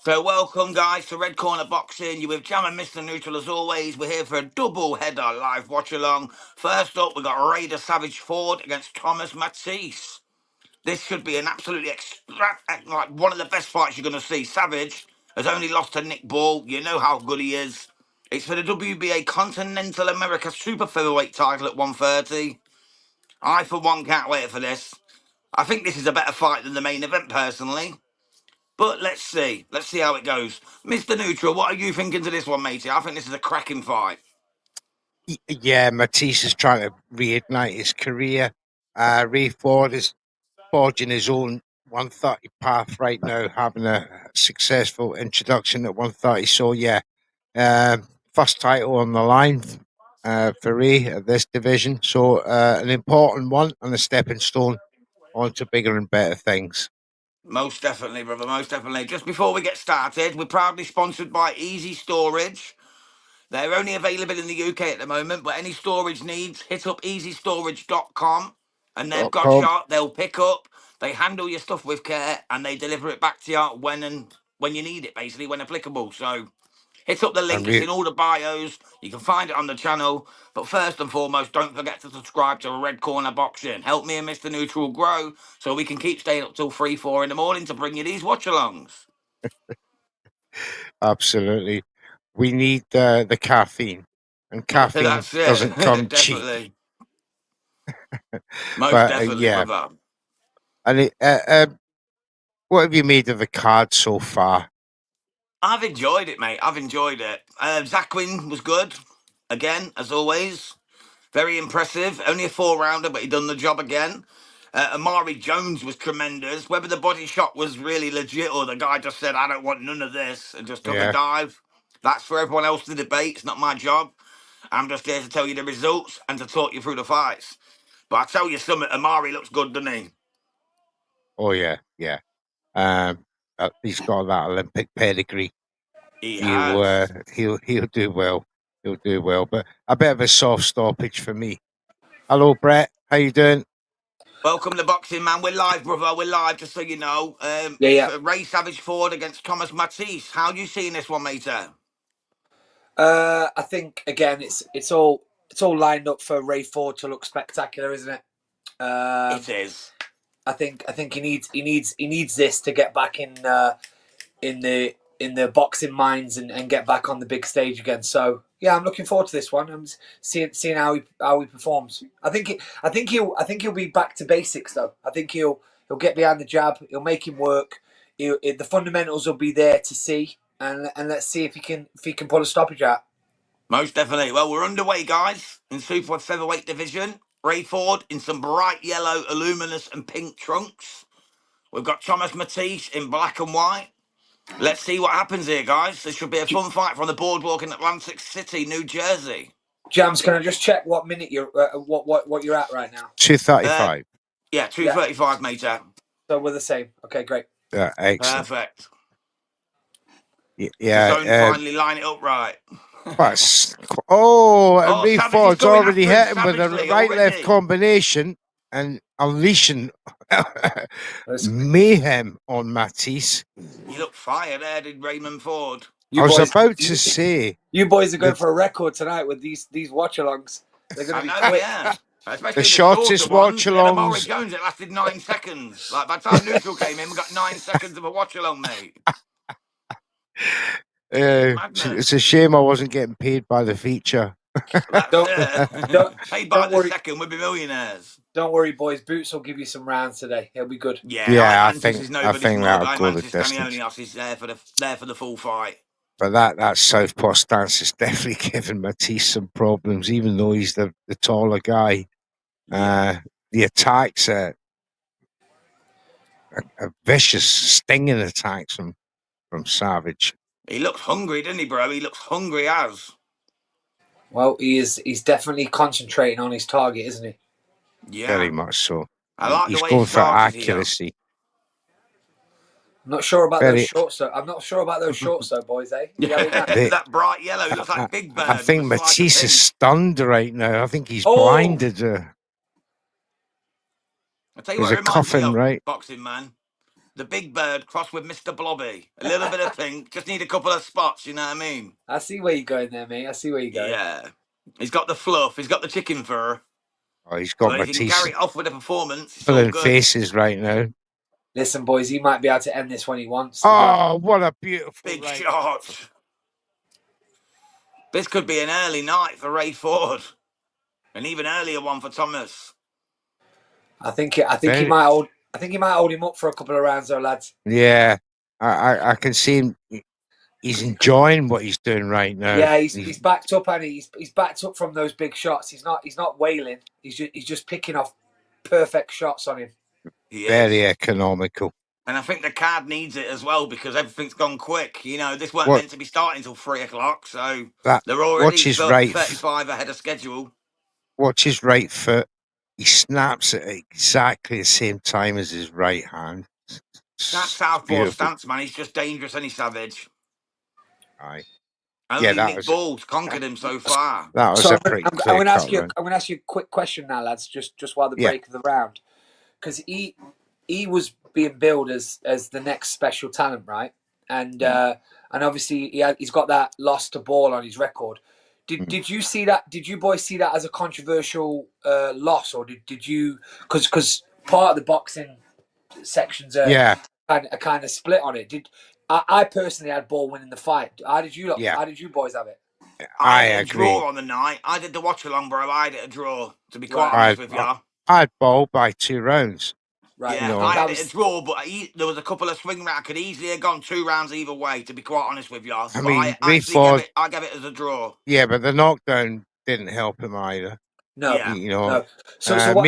So welcome guys to Red Corner Boxing. You with Jam and Mr. Neutral as always. We're here for a double header live watch along. First up, we got Raider Savage Ford against Thomas Mattice. This should be an absolutely like one of the best fights you're going to see. Savage has only lost to Nick Ball. You know how good he is. It's for the WBA Continental America Super Featherweight title at 130. I, for one, can't wait for this. I think this is a better fight than the main event, personally. But let's see. Let's see how it goes. Mr. Neutral, what are you thinking to this one, matey? I think this is a cracking fight. Yeah, Mattice is trying to reignite his career. Ray Ford is forging his own 130 path right now, having a successful introduction at 130. So, yeah, first title on the line for Ray at this division. So, an important one and a stepping stone onto bigger and better things. Most definitely, brother. Most definitely. Just before we get started, we're proudly sponsored by Easy Storage. They're only available in the UK at the moment, but any storage needs, hit up easystorage.com and they've got .com. you. They'll pick up, they handle your stuff with care, and they deliver it back to you when you need it, basically, when applicable. So hit up the link. It's in all the bios. You can find it on the channel. But first and foremost, don't forget to subscribe to Red Corner Boxing. Help me and Mr. Neutral grow so we can keep staying up till 3, 4 in the morning to bring you these watch-alongs. Absolutely. We need the caffeine. And caffeine doesn't come cheap. Most but, definitely, yeah. brother. And what have you made of the card so far? I've enjoyed it, mate. I've enjoyed it. Zackwin was good. Again, as always. Very impressive. Only a 4-rounder, but he done the job again. Amari Jones was tremendous. Whether the body shot was really legit or the guy just said, I don't want none of this, and just took a dive, that's for everyone else to debate. It's not my job. I'm just here to tell you the results and to talk you through the fights. But I tell you something, Amari looks good, doesn't he? Oh, yeah, yeah. He's got that Olympic pedigree. He'll do well. He'll do well. But a bit of a soft stoppage for me. Hello, Brett. How you doing? Welcome to Boxing, man. We're live, brother. We're live, just so you know. Ray Savage Ford against Thomas Mattice. How you seeing this one, mate? I think again, it's all lined up for Ray Ford to look spectacular, isn't it? It is. I think he needs this to get back in the boxing minds and get back on the big stage again. So yeah, I'm looking forward to this one. I'm seeing how he performs. I think he'll be back to basics though. I think he'll get behind the jab. He'll make him work. The fundamentals will be there to see, and let's see if he can pull a stoppage out. Most definitely. Well, we're underway, guys, in super featherweight division. Ray Ford in some bright yellow, aluminous and pink trunks. We've got Thomas Mattice in black and white. Let's see what happens here, guys. This should be a fun fight from the boardwalk in Atlantic City, New Jersey. Jams, can I just check what minute you're what you're at right now? 2:35. Yeah, 2:35, mate. So we're the same. Okay, great. Yeah, excellent. Perfect. Yeah. Don't finally line it up right. Ray Ford's already hit him with a right-left combination and unleashing mayhem on Mattice. You look fired there, did Raymond Ford. I was about to say, you boys are going for a record tonight with these watch-alongs. They're going to be quick. Yeah. The shortest watch-alongs. Amari Jones, it lasted 9 seconds. Like by the time Neutral came in, we got 9 seconds of a watch-along, mate. It's a shame I wasn't getting paid by the feature. Paid by the second, we'd be millionaires. Don't worry, boys. Boots will give you some rounds today. He'll be good. Yeah, I think that'll go the distance. Stanionis is there for the full fight. But that southpaw stance is definitely giving Mattice some problems, even though he's the taller guy. The attacks are vicious, stinging attacks from Savage. He looks hungry, doesn't he, bro? He looks hungry as. Well, he's definitely concentrating on his target, isn't he? Yeah. Very much so. I like he's the way going for accuracy. I'm not sure about those shorts, though. I'm not sure about those shorts, though, boys. That bright yellow looks like Big Bird. I think Mattice is stunned right now. I think he's blinded. I tell you what, a coffin, right? Boxing man. the big bird crossed with Mr. Blobby. A little bit of pink. Just need a couple of spots, you know what I mean? I see where you're going there, mate. I see where you're going. Yeah. He's got the fluff. He's got the chicken fur. Oh, he's got But if he can Mattice carry it off with a performance, it's all pulling good. faces right now. Listen, boys, he might be able to end this when he wants. Oh, what a beautiful Big right. shot. This could be an early night for Ray Ford. An even earlier one for Thomas. I think he might hold. I think he might hold him up for a couple of rounds, though, lads. Yeah, I can see him. He's enjoying what he's doing right now. Yeah, he's backed up, and he's backed up from those big shots. He's not wailing. He's just picking off perfect shots on him. Very economical. And I think the card needs it as well because everything's gone quick. You know, this weren't meant to be starting until 3 o'clock, so they're already 35 ahead of schedule. Watch his right foot. He snaps at exactly the same time as his right hand. That southpaw stance, man, he's just dangerous, any Savage. Aye. Only Nick Ball's conquered him so far. That was a pretty clear I'm going to ask you a quick question now, lads, just while the break of the round. Because he was being billed as the next special talent, right? And obviously he's got that loss to Ball on his record. Did you see that? Did you boys see that as a controversial loss, or did you? Because part of the boxing sections are kind of split on it. I personally had Ball winning the fight. How did you? How did you boys have it? I had a draw on the night. I did the watch-along, bro. I had it a draw, to be quite honest with you. I had Ball by 2 rounds. Right. Yeah, I had it a draw, but there was a couple of swing rounds. I could easily have gone 2 rounds either way, to be quite honest with you. I mean, I gave it as a draw. Yeah, but the knockdown didn't help him either. No, you know. No. So what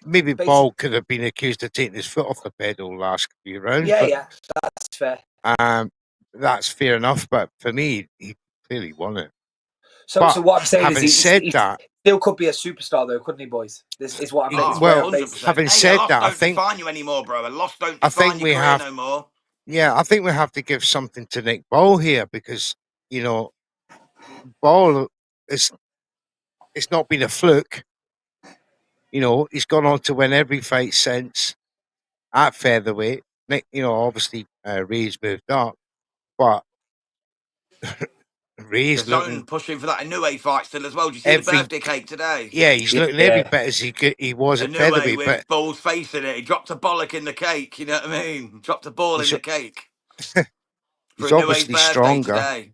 maybe Ball could have been accused of taking his foot off the pedal last few rounds. Yeah, that's fair. That's fair enough, but for me, he clearly won it. So what I'm saying is, he still could be a superstar, though, couldn't he, boys? This is what I'm saying. Well, having said that, I think define you anymore, bro. A loss don't define your career no more. Yeah, I think we have to give something to Nick Ball here because Ball it's not been a fluke. He's gone on to win every fight since at featherweight. Nick, obviously Ray's moved up, but Ray's looking pushing for that Inoue fight still as well. Do you see the birthday cake today? Yeah, he's looking every bit as he was at featherweight. With Ball's face in it. He dropped a bollock in the cake. You know what I mean? Dropped a ball in the cake. He's obviously stronger. Today.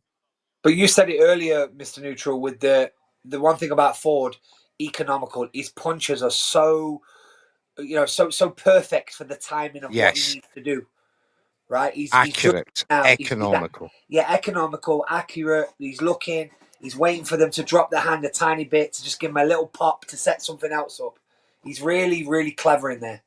But you said it earlier, Mr. Neutral, with the one thing about Ford, economical. His punches are so perfect for the timing of what he needs to do. Right? He's accurate, economical. Economical, accurate. He's looking. He's waiting for them to drop their hand a tiny bit to just give him a little pop to set something else up. He's really, really clever in there.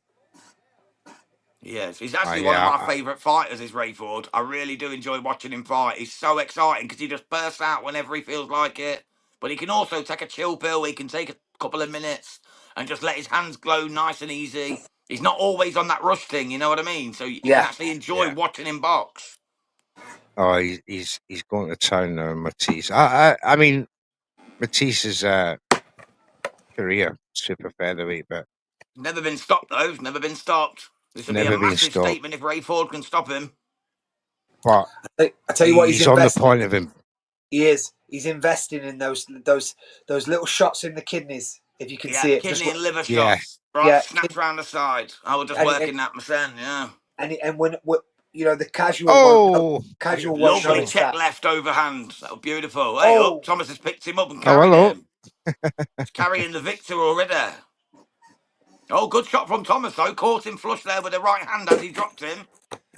Yes, he's actually one of my favourite fighters, is Ray Ford. I really do enjoy watching him fight. He's so exciting because he just bursts out whenever he feels like it. But he can also take a chill pill. He can take a couple of minutes and just let his hands glow nice and easy. He's not always on that rush thing, you know what I mean? So you can actually enjoy watching him box. Oh, he's going to town now, Mattice. I mean, Matisse's career, super featherweight, but never been stopped though. Never been stopped. This would be a massive statement if Ray Ford can stop him. But I tell you what, he's on the point of him. He is. He's investing in those little shots in the kidneys. If you can see it, kidney and liver shots. Right, snapped round the side. I was just working that percent, And when the casual lovely check left overhand. That was beautiful. Hey, look, Thomas has picked him up and carried him. He's carrying the victor already. Oh, good shot from Thomas though. Caught him flush there with the right hand as he dropped him.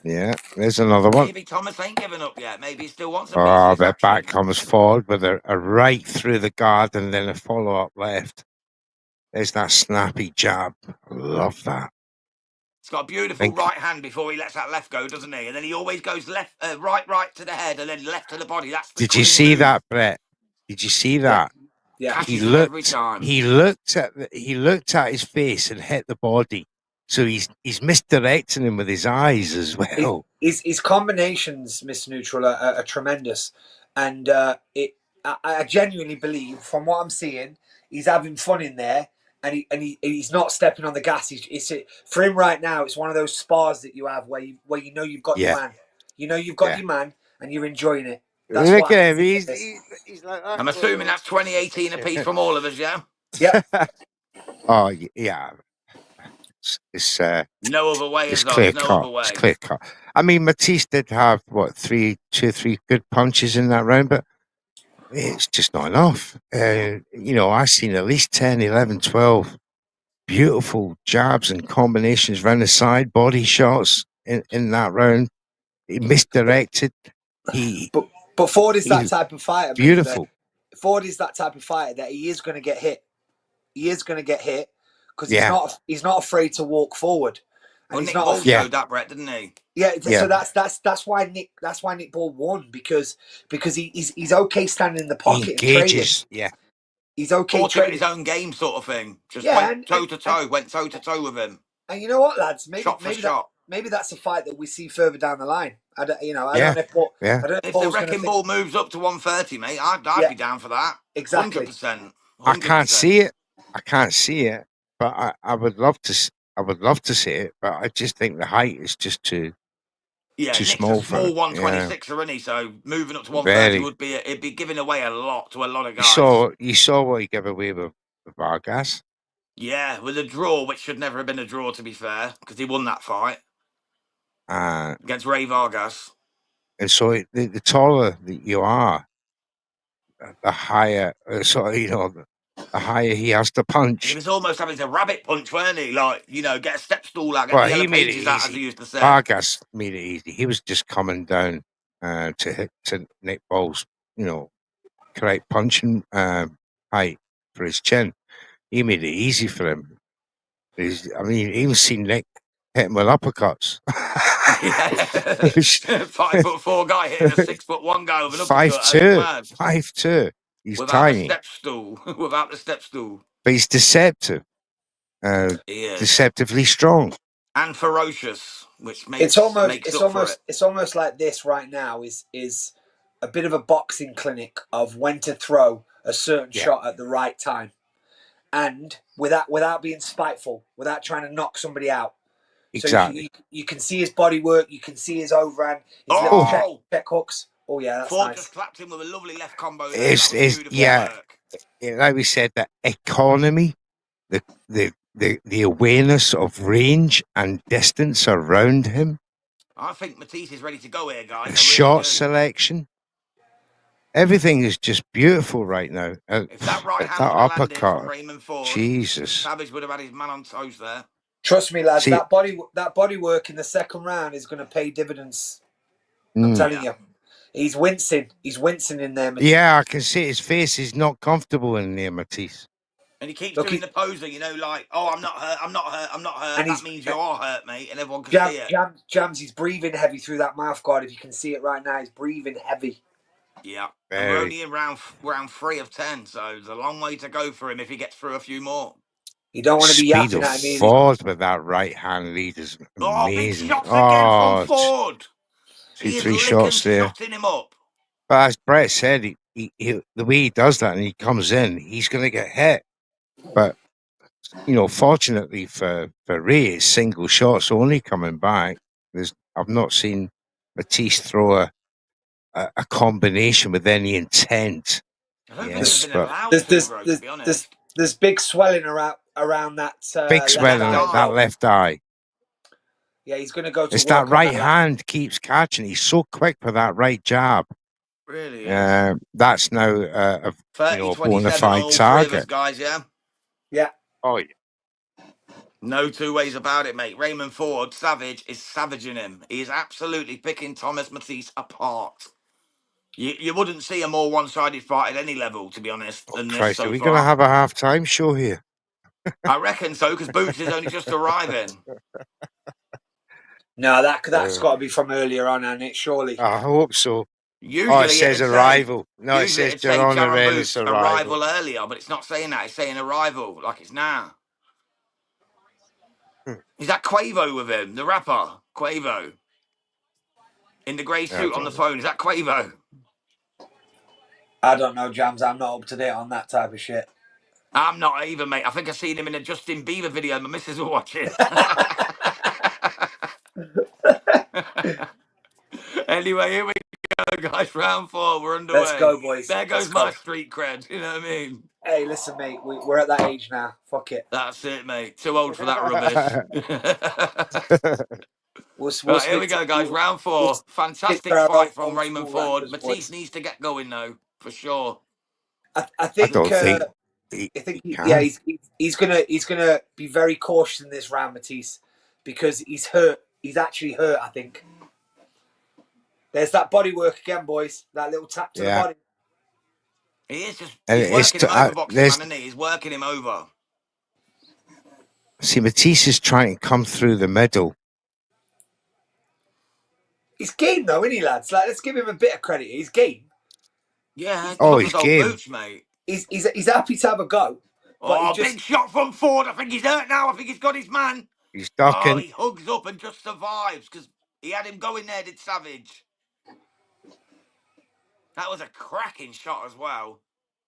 Yeah, there's another one. Maybe Thomas ain't given up yet. Maybe he still wants a piece of this action. Back comes forward with a right through the guard and then a follow-up left. There's that snappy jab. I love that. He's got a beautiful right hand before he lets that left go, doesn't he? And then he always goes left, right to the head and then left to the body. That's the Did you see that, Brett? Did you see that? Yeah. He looked every time. He looked at his face and hit the body. So he's misdirecting him with his eyes as well. His combinations, Mr. Neutral, are tremendous, and I genuinely believe, from what I'm seeing, he's having fun in there, and he's not stepping on the gas. For him right now, it's one of those spars that you have where you know you've got your man. You know you've got your man, and you're enjoying it. That's Look what at him. happens. He's like that. I'm assuming that's 2018 apiece from all of us, yeah? Yep. Oh, yeah. It's No other way, it's is there? clear There's no cut. other way. It's clear cut. I mean, Mattice did have, what, 2 or 3 good punches in that round, but it's just not enough. I've seen at least 10, 11, 12 beautiful jabs and combinations around the side, body shots in that round. He misdirected. But Ford is that type of fighter, beautiful. Mate, Ford is that type of fighter that he is going to get hit. He is going to get hit because he's not afraid to walk forward. And Nick Ball showed that, Brett, didn't he? Yeah. So that's why Nick Ball won because he's okay standing in the pocket. He engages, and trading. He's okay trading his own game, sort of thing. Just went toe to toe with him. And you know what, lads? Maybe that's a fight that we see further down the line. I don't know if the wrecking ball moves up to 130, mate, I'd be down for that. Exactly. 100%. I can't see it, but I would love to. I would love to see it, but I just think the height is just too small. A small 126, isn't he? So moving up to 130 it'd be giving away a lot to a lot of guys. You saw what he gave away with Vargas. Yeah, with a draw, which should never have been a draw, to be fair, because he won that fight against Ray Vargas. And so the taller that you are, the higher, the higher he has to punch. He was almost having to rabbit punch, weren't he? Like, get a step stool out, get the yellow pages out, as he used to say. Vargas made it easy. He was just coming down to hit to Nick Ball's, correct punching height for his chin. He made it easy for him. Even seen Nick hit him with uppercuts. 5'4" guy hitting a 6'1" guy with an uppercut. 5'2". He's without tiny. Without the step stool. But he's deceptive. He is. Deceptively strong. And ferocious, which makes it's almost like this right now is a bit of a boxing clinic of when to throw a certain shot at the right time. And without being spiteful, without trying to knock somebody out. Exactly. So you can see his body work, you can see his overhand, his little check hooks. Oh yeah, that's Ford nice. just clapped him with a lovely left combo. Like we said, the economy, the awareness of range and distance around him. I think Mattice is ready to go here, guys. Shot selection. Everything is just beautiful right now. If that right hand would have landed from Raymond Ford, Jesus, Savage would have had his man on toes there. Trust me, lads, that body work in the second round is going to pay dividends. I'm telling you. He's wincing. He's wincing in there, Mattice. Yeah, I can see his face. He's not comfortable in there, Mattice. And he keeps doing the posing, like, oh, I'm not hurt, I'm not hurt, I'm not hurt. And that means you are hurt, mate, and everyone can see it. Jams, he's breathing heavy through that mouth guard. If you can see it right now, he's breathing heavy. Yeah, and we're only in round 3 of 10, so there's a long way to go for him if he gets through a few more. You don't want to be yapping at him. Ford with that right hand lead is amazing. Big shots again from Ford. 2-3 shots there. Him up. But as Brett said, he the way he does that and he comes in, he's going to get hit. But fortunately for Ray, it's single shots only coming back. I've not seen Mattice throw a combination with any intent. I don't think been allowed to be honest. There's big swelling around that. Big swelling on that left eye. Yeah, he's going to go to. It's that right hand keeps catching. He's so quick for that right jab. Really? That's now a bona fide target, guys. Yeah. Oh yeah. No two ways about it, mate. Raymond Ford, Savage, is savaging him. He is absolutely picking Thomas Mattice apart. You wouldn't see a more one-sided fight at any level, to be honest, than this so far. Are we going to have a half-time show here? I reckon so, because Boots is only just arriving. No, that's got to be from earlier on, hasn't it? Surely. I hope so. Usually it says arrival. No, it says Jaron arrival earlier, but it's not saying that. It's saying arrival, like it's now. Is that Quavo with him, the rapper? Quavo. In the grey suit on the phone. Is that Quavo? I don't know, Jams. I'm not up to date on that type of shit. I'm not either, mate. I think I seen him in a Justin Bieber video. My missus was watching. Anyway, here we go, guys. Round 4. We're underway. Let's go, boys. There goes Let's my go. street cred. You know what I mean? Hey, listen, mate. We're at that age now. Fuck it. That's it, mate. Too old for that rubbish. We'll Right, here stick we to, go, guys. Round we'll 4. stick to Fantastic our fight from old Raymond school Ford. rankers, Mattice boys. needs to get going, though, for sure. I I think. don't think I think. he Yeah, can. he's gonna be very cautious in this round, Mattice, because he's hurt. He's actually hurt. I think. There's that body work again, boys. That little tap to the Yeah. body. He is just, And he's it's working him over, boxing there's man, isn't he? He's working him over. see Matisse is trying to come through the middle. He's game though, isn't he, lads? Like, let's give him a bit of credit. He's game. Yeah, Oh, look at he's those old game. boots, mate. He's happy to have a go. But Oh, big shot from Ford. I think he's hurt now. I think he's got his man. He's Oh, ducking. he hugs up and just survives because he had him going there, did Savage. That was a cracking shot as well.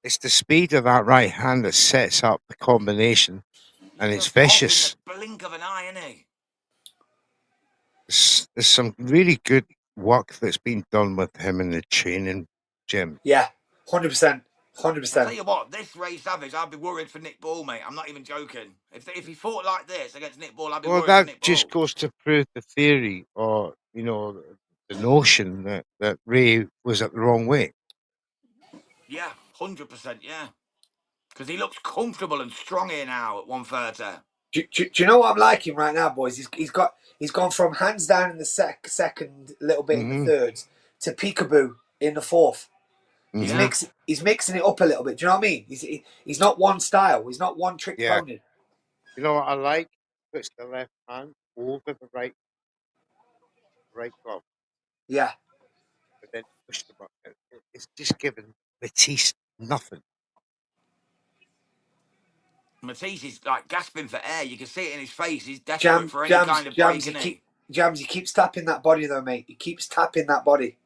It's the speed of that right hand that sets up the combination, and it's vicious. Off in the blink of an eye, isn't he? There's some really good work that's been done with him in the training gym. Yeah, 100%. 100%. I'll tell you what, this Ray Savage, I'd be worried for Nick Ball, mate. I'm not even joking. If he fought like this against Nick Ball, I'd be Well, worried for that Nick just Ball. goes to prove the theory, or the notion that Ray was at the wrong way. Yeah, 100%, yeah. Because he looks comfortable and strong here now at 130. Do you know what I'm liking right now, boys? He's gone from hands down in the second, a little bit in the third, to peekaboo in the fourth. Mm-hmm. He's mixing it up a little bit. Do you know what I mean? He's not one style. He's not one trick pony. You know what I like? Puts the left hand over the right glove. Yeah. But then push the button. It's just giving Matisse nothing. Matisse is like gasping for air. You can see it in his face. He's desperate for any kind of break, isn't he? Jams, he keeps tapping that body though, mate. He keeps tapping that body.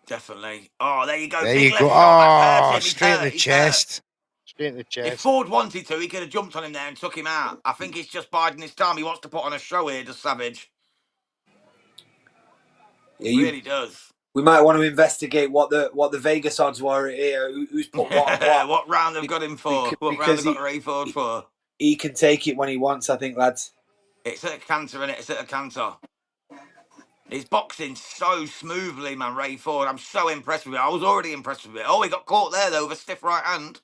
Definitely. Oh, there you go. There Big you go. left shot. Oh, That hurt him. straight in the chest. Straight in the chest. If Ford wanted to, he could have jumped on him there and took him out. I think he's just biding his time. He wants to put on a show here, does Savage. Yeah, He really does. We might want to investigate what the Vegas odds were here. Who's put what? What round they've got him for? What round they've got Ray Ford for? He can take it when he wants, I think, lads. It's at a canter, innit? It's at a canter. He's boxing so smoothly, man, Ray Ford. I'm so impressed with it. I was already impressed with it. Oh, he got caught there, though, with a stiff right hand.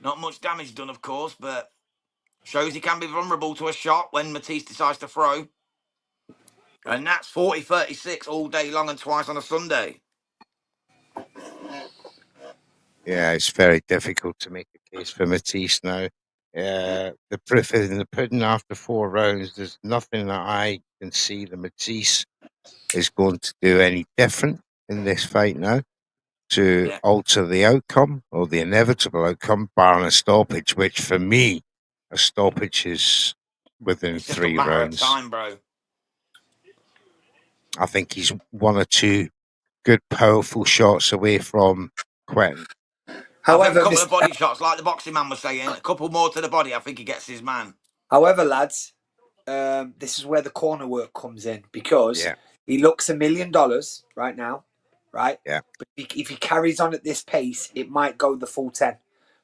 Not much damage done, of course, but shows he can be vulnerable to a shot when Matisse decides to throw. And that's 40-36 all day long and twice on a Sunday. Yeah, it's very difficult to make a case for Matisse now. The proof is in the pudding after 4 rounds. There's nothing that I can see that Matisse is going to do any different in this fight now to alter the outcome or the inevitable outcome, barring a stoppage, which for me, a stoppage is within 3 rounds. Time, bro. I think he's 1 or 2 good, powerful shots away from quitting. However, a couple of body shots, like the boxing man was saying, a couple more to the body, I think he gets his man. However, lads, this is where the corner work comes in because he looks $1 million right now, right? Yeah. But if he carries on at this pace, it might go the full 10,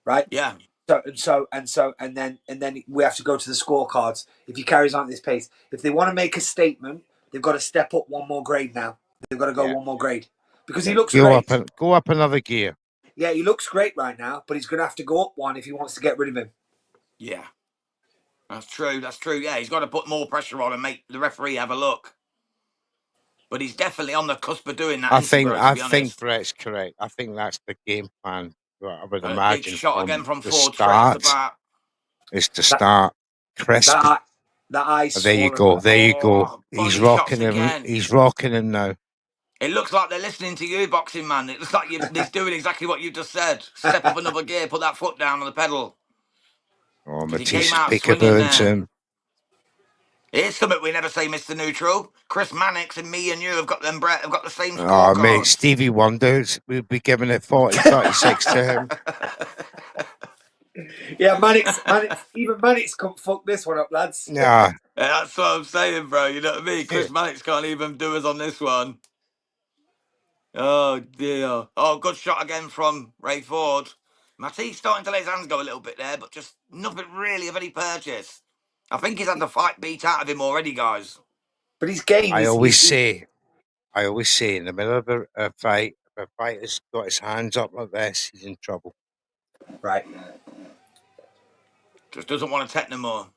right? Yeah. And then we have to go to the scorecards. If he carries on at this pace, if they want to make a statement, they've got to step up 1 more grade now. They've got to go 1 more grade because he looks great. Go up another gear. Yeah, he looks great right now, but he's going to have to go up 1 if he wants to get rid of him. Yeah. That's true. That's true. Yeah, he's got to put more pressure on and make the referee have a look. But he's definitely on the cusp of doing that. I think Brett's correct. I think that's the game plan. I would imagine. Big shot again from Ford. Is to start crisp. That eye. There you go. There you go. He's rocking him. Again. He's rocking him now. It looks like they're listening to you, boxing man. It looks like he's doing exactly what you just said. Step up another gear, put that foot down on the pedal. Oh, Matisse is peekabooing to him. Here's something we never say, Mr. Neutral. Chris Mannix and me and you have got have got the same Oh, mate, scorecards. Stevie Wonder, we'll be giving it 40-36 to him. Yeah, Mannix, even Mannix couldn't fuck this one up, lads. Yeah. That's what I'm saying, bro. You know what I mean? Chris Mannix can't even do us on this one. Oh, dear. Oh, good shot again from Ray Ford. Matisse starting to let his hands go a little bit there, but just nothing really of any purchase. I think he's had the fight beat out of him already, guys. But his game I is. always say in the middle of a fight, if a fighter's got his hands up like this, he's in trouble. Right. Just doesn't want to take no more.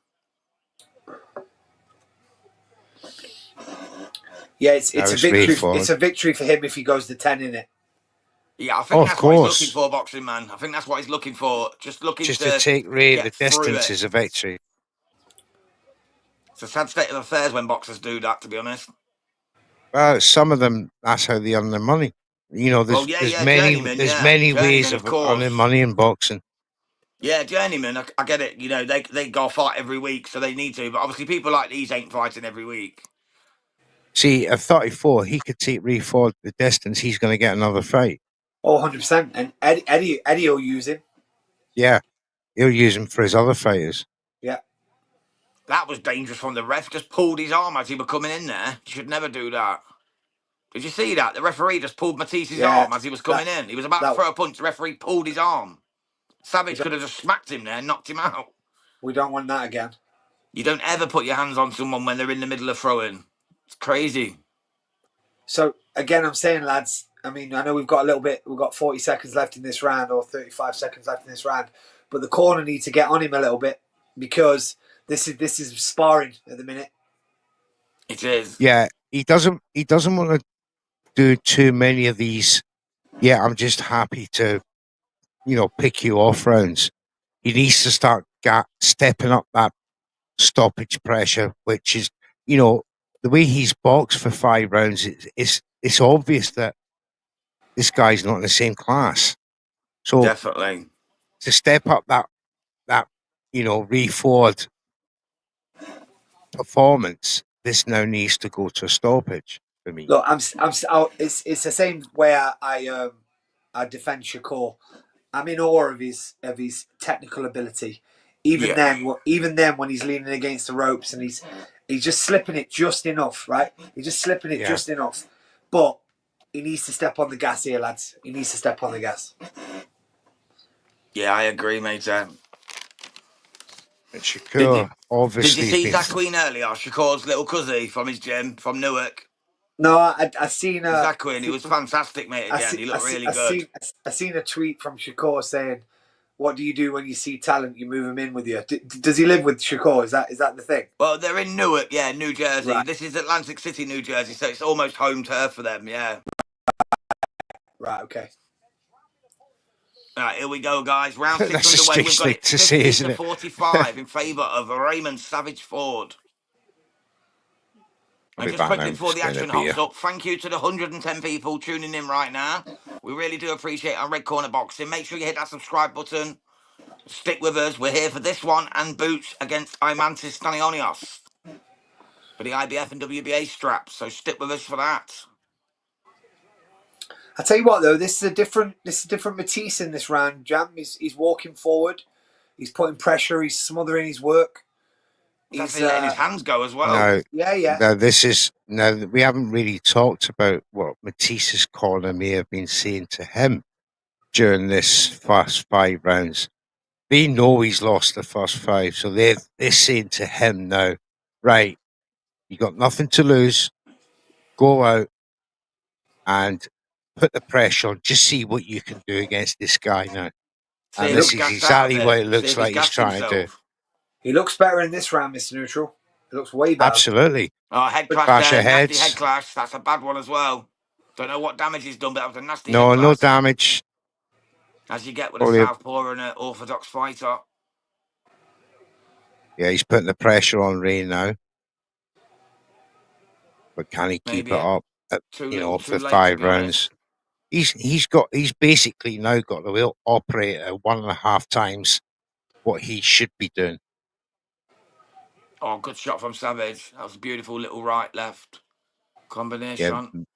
Yeah, it's a victory. Ford. It's a victory for him if he goes to 10 in it. Yeah, I think that's what he's looking for, boxing man. I think that's what he's looking for. Just to take Ray the distance it. is a victory. It's a sad state of affairs when boxers do that, to be honest. Well, some of them, that's how they earn their money. You know, there's many ways of earning money in boxing. Yeah, journeyman, I get it. You know, they go fight every week, so they need to. But obviously, people like these ain't fighting every week. See, at 34, he could take Ray Ford the distance. He's going to get another fight. Oh, 100%. And Eddie will use him. Yeah, he'll use him for his other fighters. Yeah. That was dangerous from the ref. Just pulled his arm as he was coming in there. You should never do that. Did you see that? The referee just pulled Matisse's arm as he was coming in. He was about to throw a punch. The referee pulled his arm. Savage could have just smacked him there and knocked him out. We don't want that again. You don't ever put your hands on someone when they're in the middle of throwing. It's crazy. So, again, I'm saying, lads, I mean, I know we've got 40 seconds left in this round or 35 seconds left in this round, but the corner need to get on him a little bit because this is sparring at the minute. It is. Yeah, he doesn't want to do too many of these. Yeah, I'm just happy to, pick you off rounds. He needs to start stepping up that stoppage pressure, which is, the way he's boxed for 5 rounds, it's obvious that this guy's not in the same class. So definitely to step up that Ray Ford performance, this now needs to go to a stoppage for me. Look, it's the same way I defend Shakur. I'm in awe of his technical ability. Even then, when he's leaning against the ropes and he's just slipping it just enough, right? He's just slipping it just enough. But he needs to step on the gas here, lads. He needs to step on the gas. Yeah, I agree, mate. Shakur, obviously. Did you see Zach Queen earlier? Shakur's little cousin from his gym from Newark. No, I seen Zach Queen. He was fantastic, mate. Again, he looked really good. I seen a tweet from Shakur saying, "What do you do when you see talent? You move him in with you." Does he live with Shakur? Is that the thing? Well, they're in Newark, New Jersey. Right. This is Atlantic City, New Jersey, so it's almost home turf for them. Yeah. Right. Okay. All right, here we go, guys. Round 6 That's underway. We've got it 50 to to 45 in favour of Raymond Savage Ford. And just quickly before the action hops up, thank you to the 110 people tuning in right now. We really do appreciate our Red Corner Boxing. Make sure you hit that subscribe button. Stick with us. We're here for this one and Boots against Eimantas Stanionis for the IBF and WBA straps. So stick with us for that. I tell you what, though, this is a different Mattice in this round. Jam, he's walking forward. He's putting pressure. He's smothering his work. He's letting his hands go as well. No, yeah. We haven't really talked about what Matisse's corner may have been saying to him during this first 5 rounds. They know he's lost the first 5, so they're saying to him now, right, you got nothing to lose. Go out and put the pressure on. Just see what you can do against this guy now. And this is exactly what it looks like he's trying to do. He looks better in this round, Mr. Neutral. He looks way better. Absolutely. Oh, head clash there. Nasty head clash. That's a bad one as well. Don't know what damage he's done, but that was a nasty head clash. No damage. As you get with a southpaw and an orthodox fighter. Yeah, he's putting the pressure on Ray now. But can he keep it up for 5 rounds? He's basically now got the will operate at 1.5 times what he should be doing. Oh, good shot from Savage. That was a beautiful little right-left combination.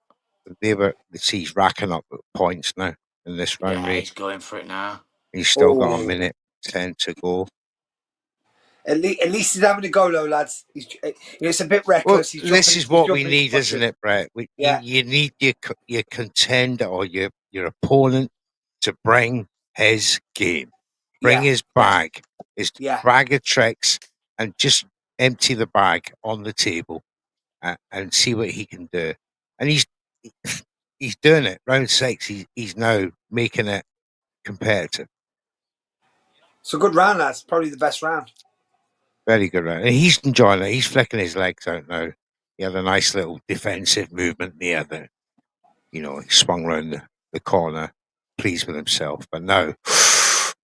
He's racking up points now in this round, Yeah, Ray. he's going for it now. He's still got a Oh. minute 10 to go. At least he's having a go, though, lads. It's a bit reckless. Well, this is what we need, isn't it, Brett? You need your contender or your opponent to bring his game, bring his bag, his bag of tricks, and just empty the bag on the table and see what he can do. And he's doing it. Round 6, he's now making it competitive. It's a good round, lads. Probably the best round. Very good round. And he's enjoying it. He's flicking his legs out now. He had a nice little defensive movement there. He swung round the corner, pleased with himself. But now,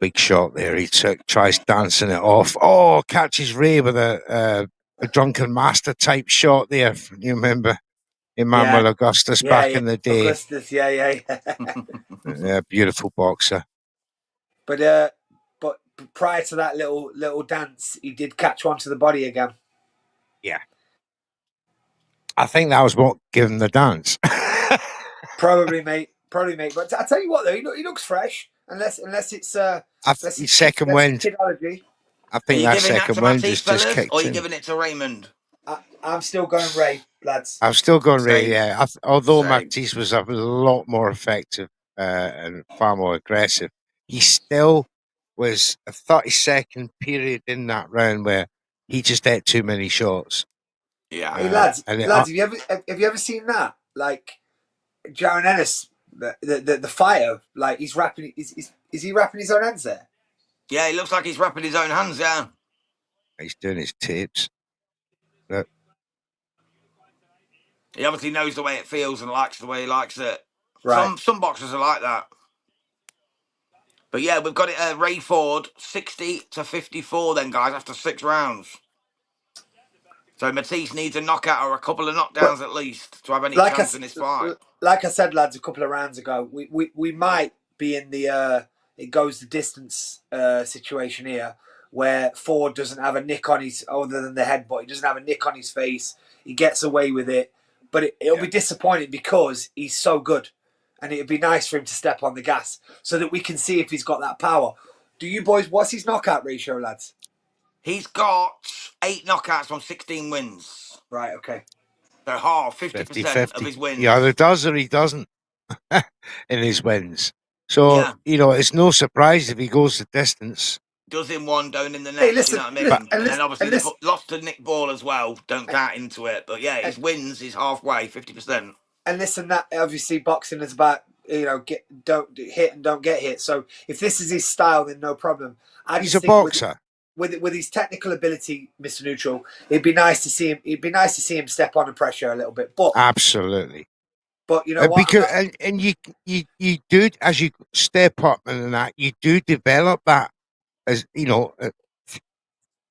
big shot there. He tries dancing it off. Oh, catches Ray with a drunken master type shot there. You remember Emmanuel Augustus back in the day? Augustus, yeah. Beautiful boxer. But prior to that little dance, he did catch one to the body again. Yeah. I think that was what gave him the dance. Probably, mate. But I tell you what, though, he looks fresh. Unless it's second wind. Kidology. I think that second wind just kicked in. Or are you giving it to Raymond? I'm still going Ray, lads. I'm still going Ray, yeah. Although Mattice was a lot more effective and far more aggressive, he still was a 30-second period in that round where he just ate too many shots. Yeah. Hey, lads, have you ever seen that? Like Jaron Ennis, the fighter, like he's wrapping. Is he wrapping his own hands there? Yeah, he looks like he's wrapping his own hands. Yeah, he's doing his tapes. Look. He obviously knows the way it feels and likes the way he likes it. Right. Some boxers are like that. But yeah, we've got it. Ray Ford 60-54. Then guys, after 6 rounds. So Mattice needs a knockout or a couple of knockdowns at least to have any chance in this fight. Like I said, lads, a couple of rounds ago, we might be in the it goes the distance situation here, where Ford doesn't have a nick on his, other than the headbutt, he doesn't have a nick on his face. He gets away with it, but it'll be disappointing because he's so good, and it'd be nice for him to step on the gas so that we can see if he's got that power. Do you boys? What's his knockout ratio, lads? He's got 8 knockouts on 16 wins. Right, okay. So half, 50% of his wins. He either does or he doesn't in his wins. So, it's no surprise if he goes the distance. Does in one, don't in the next, listen, you know what I mean? And then obviously lost to Nick Ball as well, don't count into it. But yeah, his wins is halfway, 50%. And listen, that obviously boxing is about, don't hit and don't get hit. So if this is his style, then no problem. He's a boxer. With his technical ability, Mr. Neutral, it'd be nice to see him. It'd be nice to see him step on the pressure a little bit. But absolutely. But you know what? Because and you do, as you step up and that, you do develop that. As a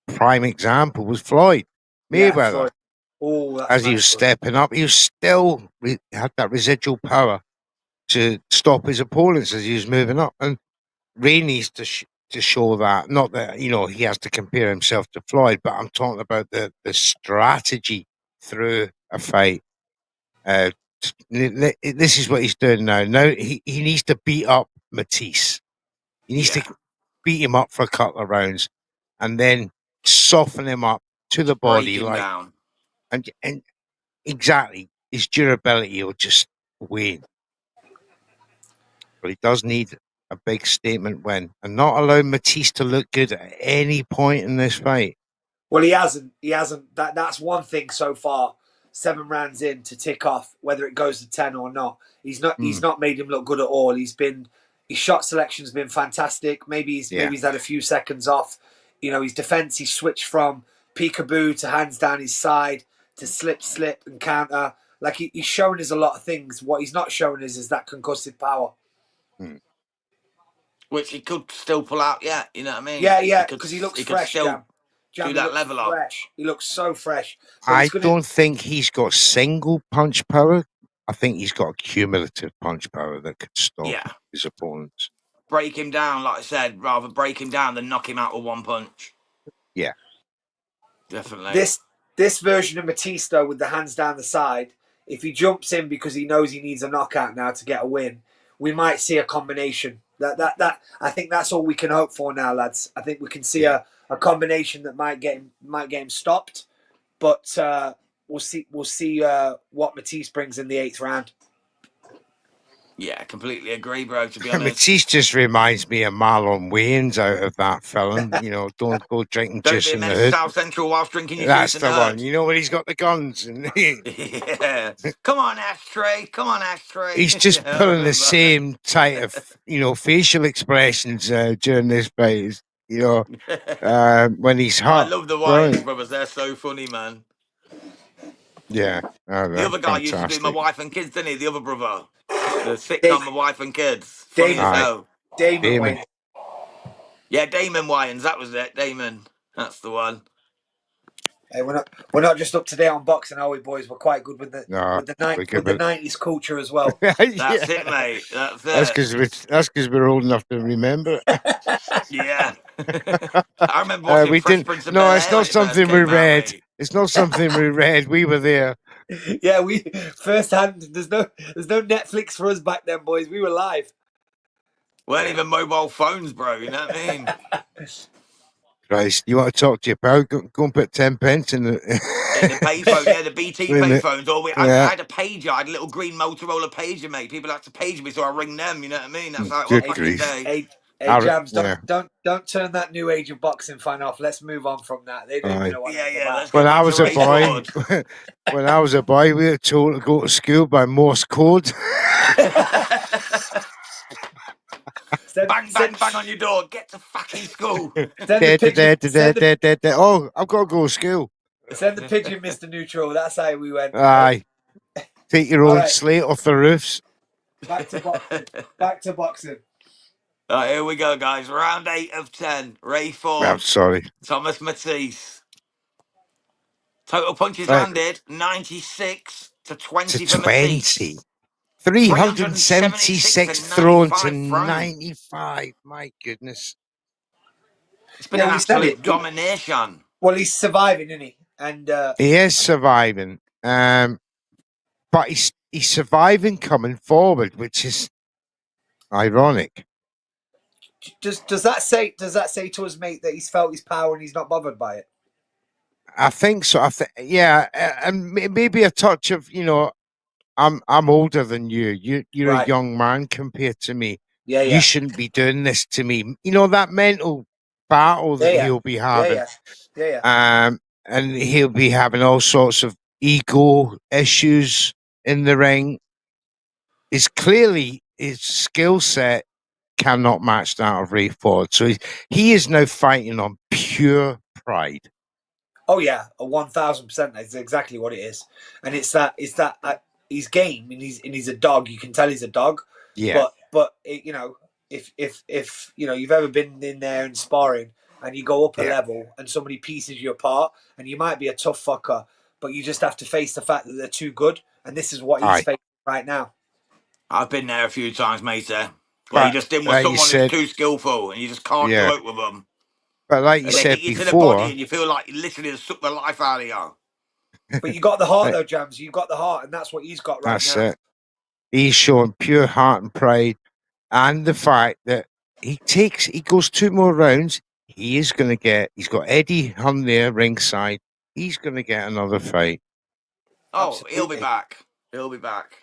prime example was Floyd Mayweather. As he was stepping up, he was still had that residual power to stop his opponents as he was moving up. And Ray needs to show that. Not that he has to compare himself to Floyd, but I'm talking about the strategy through a fight. This is what he's doing now. Now he needs to beat up Mattice. He needs to beat him up for a couple of rounds, and then soften him up to the body, break him down. And exactly his durability will just wane. But he does need a big statement win, and not allow Mattice to look good at any point in this fight. Well, he hasn't. That's one thing so far. 7 rounds in to tick off, whether it goes to 10 or not. He's not made him look good at all. His shot selection's been fantastic. Maybe he's had a few seconds off. His defense, he switched from peekaboo to hands down his side to slip and counter. Like he's showing us a lot of things. What he's not showing us is that concussive power. Which he could still pull out, yeah. You know what I mean? Yeah, because he looks fresh. Do that level up. He looks so fresh. I don't think he's got single punch power. I think he's got cumulative punch power that could stop his opponents. Break him down, like I said, rather break him down than knock him out with one punch. Yeah. Definitely. This version of Mattice, though, with the hands down the side, if he jumps in because he knows he needs a knockout now to get a win, we might see a combination. That I think that's all we can hope for now, lads. I think we can see a combination that might get him stopped, but we'll see what Mattice brings in the 8th round. Yeah, completely agree, bro. To be honest, Mattice just reminds me of Marlon Wayans out of that film. Don't go drinking don't juice be a in the menace hood. South Central whilst drinking your That's juice in the the one. hood. When he's got the guns and Yeah. Come on, ashtray. Come on, ashtray. he's just I pulling the remember. same type of facial expressions during this fight. When he's I hot. love the Wayans Brilliant. brothers. They're so funny, man. Yeah. Oh, The they're other guy used to do My fantastic. Wife and Kids, didn't he? The other brother. The sitcom My Wife and Kids. Funny as Damon. hell. Damon Damon. Wayans. Yeah, Damon Wayans. That was it. Damon. That's the one. Hey, we're not just up to date on boxing, are we, boys? We're quite good with the No, with the 90s culture as well. That's it, mate. That's it. That's because we're old enough to remember. Yeah. I remember watching we Fresh didn't. Prince of No, Bel-Air it's when not it first something we came out, read. mate. It's not something we read. We were there. Yeah, we first hand. There's no Netflix for us back then, boys. We were live. Weren't even mobile phones, bro. You know what I mean? Christ, you want to talk to your pal? Go and put 10 pence in the payphone, yeah, the BT In the- payphones. Or I yeah. had a pager. I had a little green Motorola pager, mate. People had to page me, so I ring them. You know what I mean? That's how it was Good back in the grief. day. Hey, Jams, yeah. don't turn that new age of boxing fan off. Let's move on from that. They don't even know what it's about. Let's When get I back was to a Ray boy, Ford. when I was a boy, we were told to go to school by Morse code. Bang, bang, bang on your door. Get to fucking school. Oh, I've got to go to school. Send the pigeon, Mr. Neutral. That's how we went. Aye. Take your own right. slate off the roofs. Back to boxing. Back to boxing. All right, here we go, guys. Round 8 of 10. Ray Ford. I'm sorry. Thomas Mattice. Total punches Right. landed 96 to 20 To for 20. Mattice. 376 thrown to 95. My goodness. It's been an absolute domination. Well, he's surviving, isn't he? And he is surviving. But he's surviving coming forward, which is ironic. Does that say to us, mate, that he's felt his power and he's not bothered by it? I think so. Yeah, and maybe a touch of I'm older than you. You're Right. a young man compared to me. Yeah. You shouldn't be doing this to me. That mental battle that he'll be having. Yeah. And he'll be having all sorts of ego issues in the ring. Is clearly his skill set cannot match that of Ray Ford. So he is now fighting on pure pride. Oh yeah, 1,000%. That's exactly what it is, and it's that he's game and he's a dog. You can tell he's a dog. Yeah. But if you've ever been in there and sparring and you go up a level and somebody pieces you apart and you might be a tough fucker, but you just have to face the fact that they're too good, and this is what he's facing right now. I've been there a few times, mate. Where you just in with someone who's too skillful and you just can't do it with them. But like you said hit you before, to the body and you feel like you literally just suck the life out of you. But you got the heart though, Jams. You've got the heart, and that's what he's got right now. That's it. He's showing pure heart and pride, and the fact that he goes 2 more rounds. He's got Eddie Hunt there ringside. He's going to get another fight. Oh, absolutely. He'll be back. He'll be back.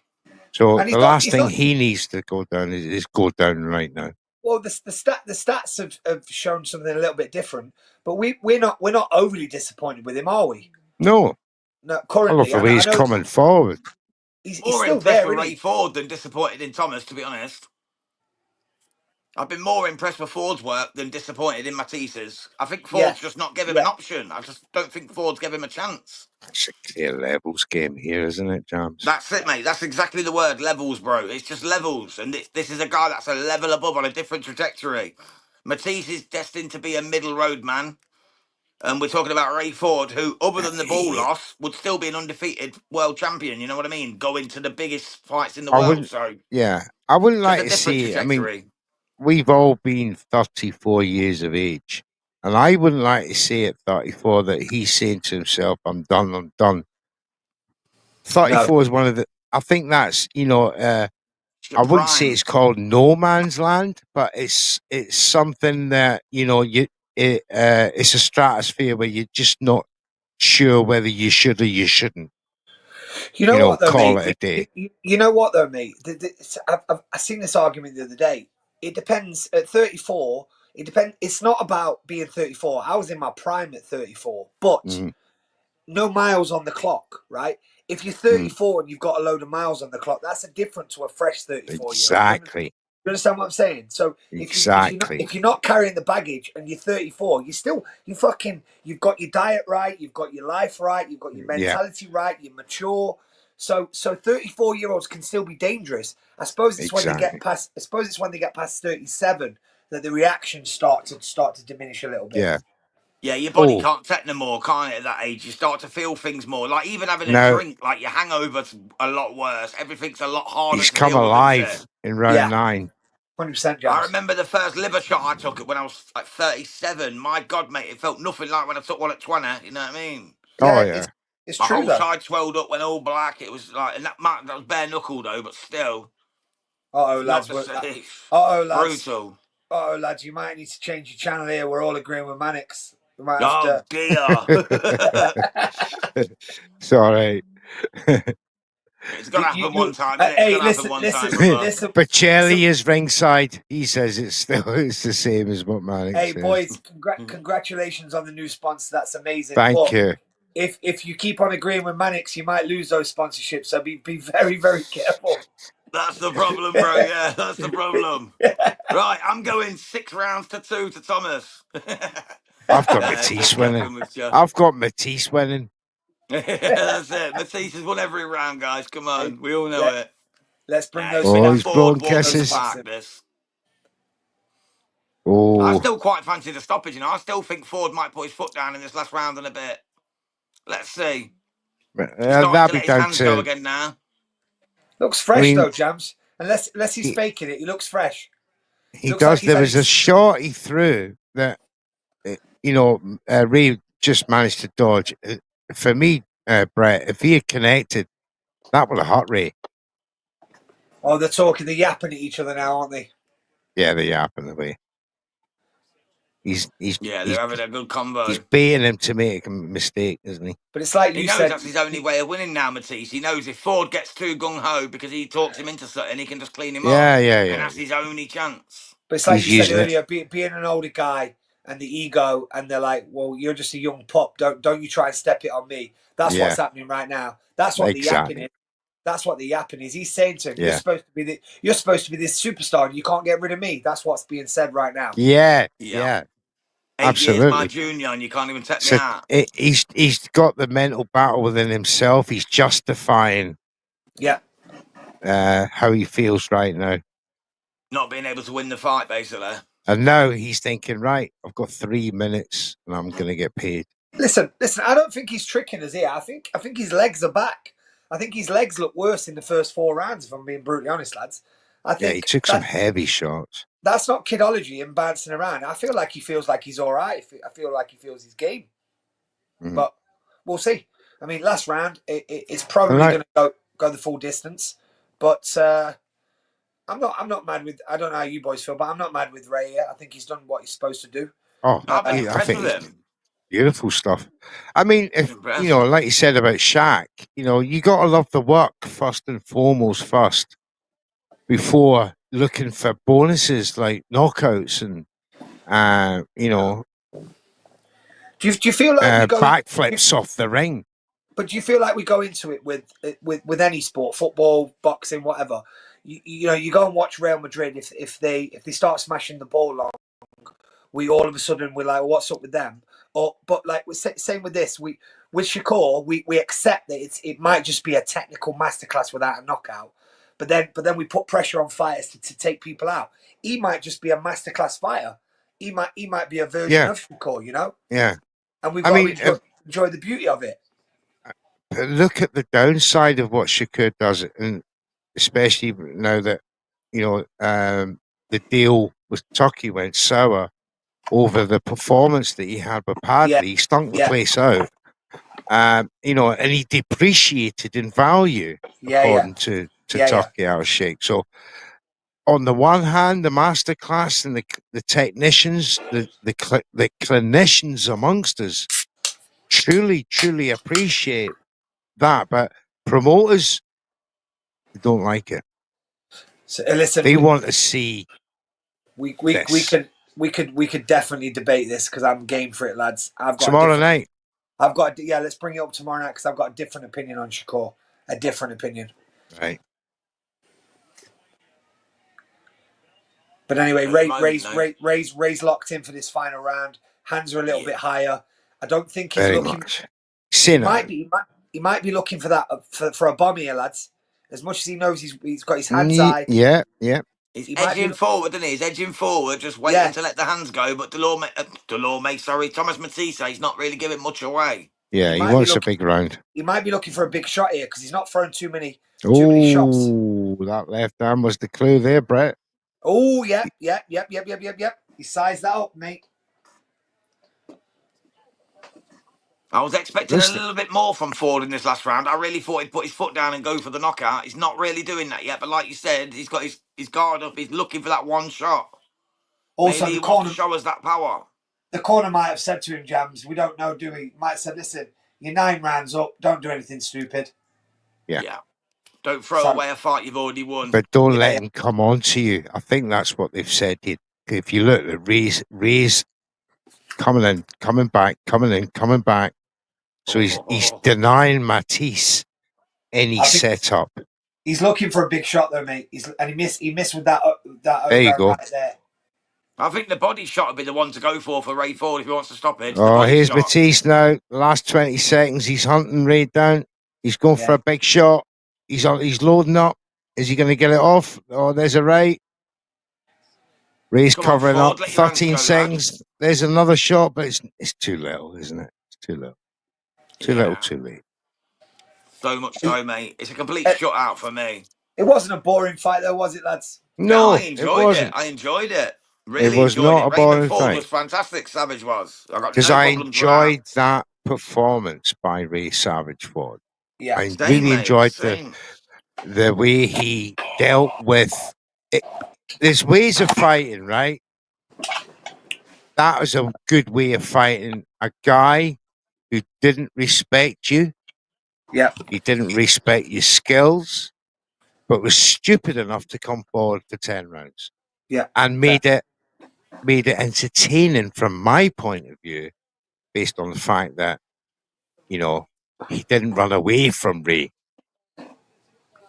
So the last thing he needs to go down is go down right now. Well, the stats have shown something a little bit different, but we're not overly disappointed with him, are we? No. Currently, I love the way he's coming forward. He's more still impressed there, with Ray Ford than disappointed in Thomas, to be honest. I've been more impressed with Ford's work than disappointed in Mattice's. I think Ford's just not giving him an option. I just don't think Ford's giving him a chance. It's a clear levels game here, isn't it, James? That's it, mate. That's exactly the word, levels, bro. It's just levels. And this is a guy that's a level above on a different trajectory. Mattice is destined to be a middle road man. And we're talking about Ray Ford, who, other than the ball loss, would still be an undefeated world champion. You know what I mean? Going to the biggest fights in the world. So I wouldn't like to see. I mean, we've all been 34 years of age. And I wouldn't like to see at 34 that he's saying to himself, I'm done, I'm done. 34 is one of the, I think that's, It's your I wouldn't say prime. it's called no man's land, but it's something that, it's a stratosphere where you're just not sure whether you should or you shouldn't, You know what, though, call mate? it a day. You know what, though, mate? I've seen this argument the other day. It depends. At 34, it depends. It's not about being 34. I was in my prime at 34, but Mm, no miles on the clock, right? If you're mm, 34 and you've got a load of miles on the clock, that's a different to a fresh 34-year-old. exactly. You understand what I'm saying? So Exactly. if you're not carrying the baggage and you're 34, you've got your diet right, you've got your life right, you've got your Yeah, mentality right, you're mature. So 34-year-olds can still be dangerous. I suppose it's when they exactly. get past. I suppose it's when they get past 37 that the reactions start to diminish a little bit. Yeah. Yeah, your body Oh, can't take no more, can't it? At that age, you start to feel things more. Like even having a now drink, like your hangover's a lot worse. Everything's a lot harder he's to come deal with, isn't it? alive in round Yeah, 9. 100%, I James. remember the first liver shot I took it when I was like 37. My God, mate, it felt nothing like when I took one at 20. You know what I mean? Oh, Yeah, yeah. it's My true whole though. side swelled up, went all black. It was like, and that was bare knuckle though, but still, Uh oh, not lads. the same. Uh oh, lads. Brutal. Oh, lads, you might need to change your channel here. We're all agreeing with Mannix. We might have Oh to. dear. It's all right. It's gonna happen one time, innit? It's Hey, gonna happen listen, one listen, time, brother. listen, But Charlie listen. is ringside. He says it's the same as what Manic Hey, says. boys, congratulations on the new sponsor. That's amazing. Thank But you. if you keep on agreeing with Mannix, you might lose those sponsorships. So be very, very careful. That's the problem, bro. Yeah, that's the problem. Right, I'm going 6 rounds to 2 to Thomas. I've got Just Matisse winning. capping with you. I've got Matisse winning. That's it. Matisse has won every round, guys. Come Hey, on, we all know it. let's bring Nah, those it's been Oh, a he's sponsors. Ford blowing walk in the kisses. park. This. I Oh, still quite fancy the stoppage. I still think Ford might put his foot down in this last round in a bit. Let's see. He's starting that'll to be let his down hands go to. again now. Looks I fresh mean, though, Jams. Unless he's he, faking it, he looks fresh. he Looks like does. he's There had was a his. shot he threw that Ray just managed to dodge. For me, Brett, if he had connected, that would have hurt Ray. Oh, they're yapping at each other now, aren't they? Yeah, they yapping the way. He's Yeah, they're having a good combo. he's baiting him to make a mistake, isn't he? But it's like He you knows said. that's his only way of winning now, Matisse. He knows if Ford gets too gung ho because he talks him into something, he can just clean him up. Yeah, And yeah. that's his only chance. But it's like He's you said using it. earlier, being an older guy and the ego, and they're like, "Well, you're just a young pup. Don't you try and step it on me." That's Yeah, what's happening right now. That's what the yapping exactly. is. That's what the yapping is. He's saying to him, Yeah, you're supposed to be this superstar, and you can't get rid of me." That's what's being said right now. yeah, Yeah. yeah. 8 years my Absolutely. junior, and you can't even take me So out. he's got the mental battle within himself. He's justifying Yeah. how he feels right now. Not being able to win the fight, basically. And now he's thinking, right, I've got 3 minutes and I'm going to get paid. Listen. I don't think he's tricking us here. I think his legs are back. I think his legs look worse in the first 4 rounds. If I'm being brutally honest, lads. I Yeah, he think took some heavy shots. that's not kidology and bouncing around. I feel like he feels like he's all right. I feel like he feels his game. But we'll see. I mean, last round, it's probably going to go the full distance. But I'm not mad with. I don't know how you boys feel, but I'm not mad with Ray yet. I think he's done what he's supposed to do. Oh, I've been I impressed think with it's him. beautiful stuff. I mean, if Impressed. like you said about Shaq, you got to love the work first and foremost before looking for bonuses like knockouts and Do you feel like we go backflips off the ring? But do you feel like we go into it with any sport, football, boxing, whatever? You go and watch Real Madrid. If they start smashing the ball long, we all of a sudden we're like, what's up with them? But like we're same with this. With Shakur, we accept that it might just be a technical masterclass without a knockout. But then we put pressure on fighters to take people out. He might just be a masterclass fighter. He might be a version of Shakur, Yeah. And we've got to enjoy the beauty of it. Look at the downside of what Shakur does, and especially now that the deal with Turkey went sour. over the performance that he had with Padley. He stunk the place out. You know, and he depreciated in value, according to Turkey Al Sheikh. So, on the one hand, the masterclass and the technicians, the clinicians amongst us, truly appreciate that, but promoters, they don't like it. So listen, they want to see. We could definitely debate this because I'm game for it, lads. Tomorrow night. Let's bring it up tomorrow night because I've got a different opinion on Shakur. A different opinion. Right. But anyway, Ray's locked in for this final round. Hands are a little bit higher. I don't think he's looking. He might be looking for that for a bomb here, lads. As much as he knows he's got his hands high. Yeah. He's edging forward, isn't he? He's edging forward, just waiting to let the hands go. But Thomas Mattice, he's not really giving much away. Yeah, he wants a big round. He might be looking for a big shot here because he's not throwing too many shots. Oh, that left arm was the clue there, Brett. Oh, yep. He sized that up, mate. I was expecting a little bit more from Ford in this last round. I really thought he'd put his foot down and go for the knockout. He's not really doing that yet. But like you said, he's got his guard up. He's looking for that one shot. Also, maybe he wants to show us that power. The corner might have said to him, Jams, we don't know, do we? Might have said, listen, you're 9 rounds up. Don't do anything stupid. Yeah. Don't throw away a fight you've already won. But don't let him come on to you. I think that's what they've said. If you look at Ray's coming in, coming back. So he's denying Mattice any setup. He's looking for a big shot though, mate. He missed with that there you go. Right there. I think the body shot would be the one to go for Ray Ford if he wants to stop it. Here's Mattice now. The last 20 seconds, he's hunting Ray down. He's going for a big shot. He's loading up. Is he going to get it off? Oh, there's a right. Ray's covering up. 13 seconds. There's another shot, but it's too little, isn't it? It's too little. Too little, too late. So much so, mate. It's a complete shutout for me. It wasn't a boring fight, though, was it, lads? No, I enjoyed it. I enjoyed it. Really it was not a boring Raymond fight. Was fantastic. Savage was. I enjoyed that performance by Ray Savage Ford. Yeah, I really enjoyed the way he dealt with it. There's ways of fighting, right? That was a good way of fighting a guy who didn't respect you. Yeah. He didn't respect your skills, but was stupid enough to come forward for 10 rounds. Yeah. And made it entertaining from my point of view, based on the fact that, he didn't run away from Ray.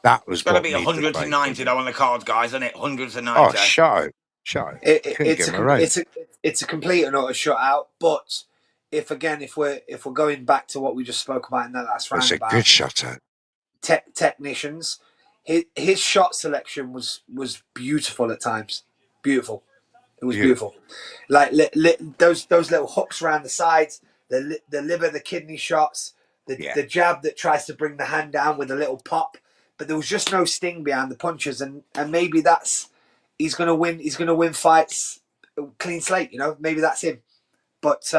That was going to be 190 though on the cards, guys, isn't it? 190. Oh, shut out. It's a complete and utter shutout. But if we're going back to what we just spoke about in that last round, it's a good shutout. Technicians, his shot selection was beautiful at times. Beautiful. It was beautiful. Like those little hooks around the sides, the liver, the kidney shots, the jab that tries to bring the hand down with a little pop. But there was just no sting behind the punches, and maybe he's gonna win. He's gonna win fights clean slate. Maybe that's him. But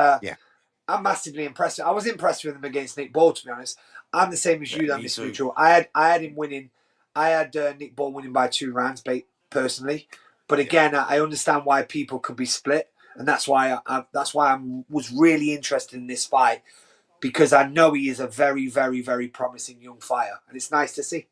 I'm massively impressed. I was impressed with him against Nick Ball. To be honest, I'm the same as you, though, Mr. Neutral. I had him winning. I had Nick Ball winning by 2 rounds, personally. But again, I understand why people could be split, and that's why I was really interested in this fight, because I know he is a very, very, very promising young fighter, and it's nice to see.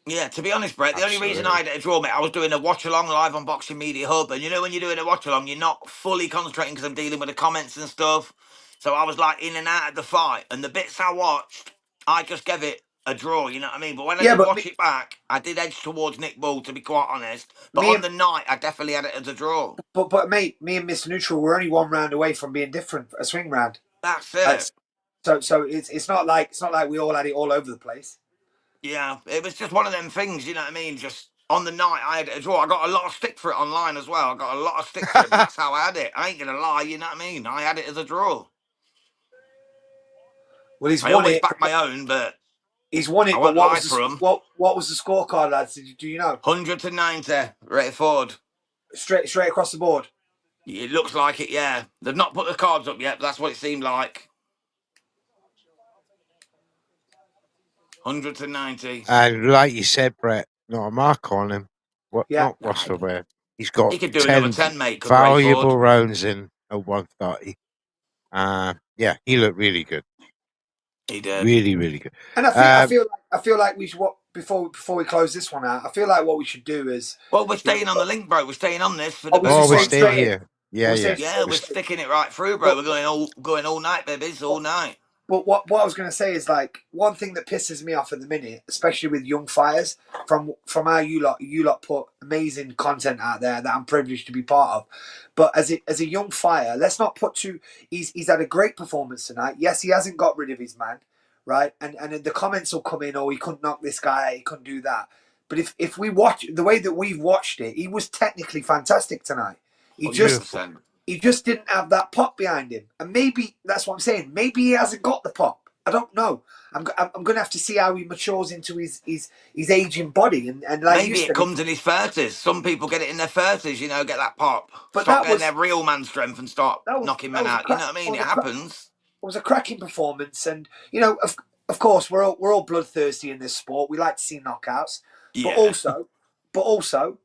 Yeah, to be honest, Brett, the only reason I had a draw, mate, I was doing a watch-along live on Boxing Media Hub, and when you're doing a watch-along, you're not fully concentrating because I'm dealing with the comments and stuff, so I was like in and out of the fight, and the bits I watched, I just gave it a draw, you know what I mean? But when I did watch it back, I did edge towards Nick Bull, to be quite honest, but on the night, I definitely had it as a draw. But mate, me and Mr. Neutral were only 1 round away from being different, a swing round. That's it. So it's not like we all had it all over the place. Yeah, it was just one of them things, you know what I mean? Just on the night, I had it as well. I got a lot of stick for it online as well. I got a lot of stick for it, but that's how I had it. I ain't going to lie, you know what I mean? I had it as a draw. Well, I always back my own, but... He's won it, but what was the scorecard, lads? Do you know? 190, Ray Ford. Straight across the board? It looks like it, yeah. They've not put the cards up yet, but that's what it seemed like. 100 to 90. And like you said, Brett, not a mark on him. What? Yeah. Not what's for where. He's got He could do another 10 10, mate, could valuable Rayford. rounds in at 130. Yeah, he looked really good. He did. Really, really good. And I feel like we should, before we close this one out, I feel like what we should do is. Well, we're staying on the link, bro. We're staying on this for the we're boost. staying here. Yeah, Yeah, we're sticking it right through, bro. We're going all night, babies, all night. But what I was going to say is, like, one thing that pisses me off at the minute, especially with young fighters, from how you lot put amazing content out there that I'm privileged to be part of. But as a young fighter, let's not put too. He's had a great performance tonight. Yes, he hasn't got rid of his man, right? And the comments will come in, oh, he couldn't knock this guy, he couldn't do that. But if we watch the way that we've watched it, he was technically fantastic tonight. He just didn't have that pop behind him, and maybe that's what I'm saying. Maybe he hasn't got the pop. I don't know. I'm going to have to see how he matures into his aging body, and like maybe it comes in his 30s. Some people get it in their 30s, you know, get that pop, but start getting their real man strength and start knocking men out. You know what I mean? It happens. It was a cracking performance, and you know, of course, we're all bloodthirsty in this sport. We like to see knockouts, yeah. but also,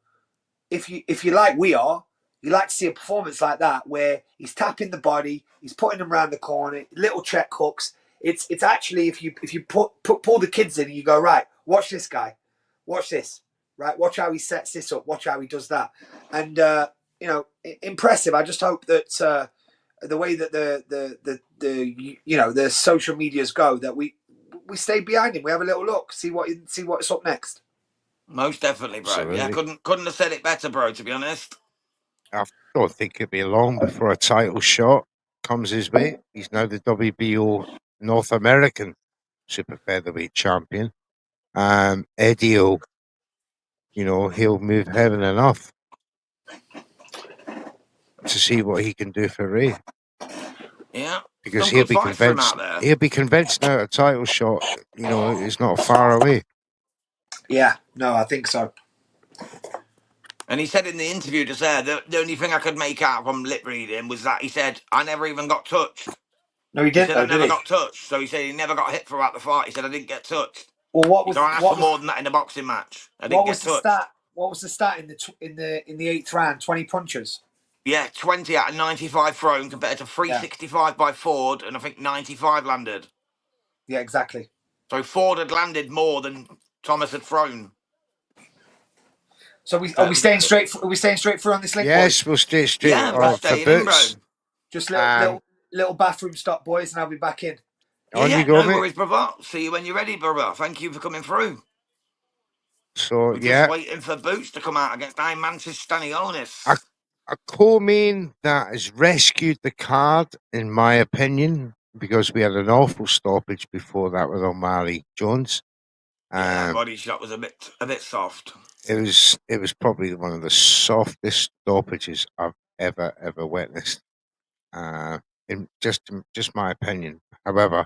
if you like we are. You like to see a performance like that where he's tapping the body, he's putting them around the corner, little check hooks. It's actually if you pull the kids in and you go, right, watch this guy, watch this, right, watch how he sets this up, watch how he does that, and you know, impressive. I just hope that the way that the social medias go, that we stay behind him, we have a little look, see what's up next. Most definitely, bro. Absolutely. Yeah, couldn't have said it better, bro. To be honest. I don't think it'll be long before a title shot comes his way. He's now the WBO North American super featherweight champion. Eddie will, he'll move heaven and earth to see what he can do for Ray. Yeah, because he'll be convinced. He'll be convinced now a title shot, is not far away. Yeah, no, I think so. And he said in the interview just there, the only thing I could make out from lip reading was that he said, I never even got touched. No, he didn't. He said, I never got touched. So he said he never got hit throughout the fight. He said, I didn't get touched. Well, what was? I asked for more than that in the boxing match. I didn't get touched. What was the stat in the 8th round? 20 punches. Yeah, 20 out of 95 thrown compared to 365 by Ford, and I think 95 landed. Yeah, exactly. So Ford had landed more than Thomas had thrown. So are we staying straight? Are we staying straight through on this link? Yes, we'll stay straight. Yeah, we're staying in, bro. Just little bathroom stop, boys, and I'll be back in. On you go, no worries, brother. See you when you're ready, brother. Thank you for coming through. So we're just waiting for Boots to come out against Eimantas Stanionis. A co-main that has rescued the card, in my opinion, because we had an awful stoppage before that with O'Malley Jones. Body shot was a bit soft. It was probably one of the softest stoppages I've ever witnessed. In just my opinion. However,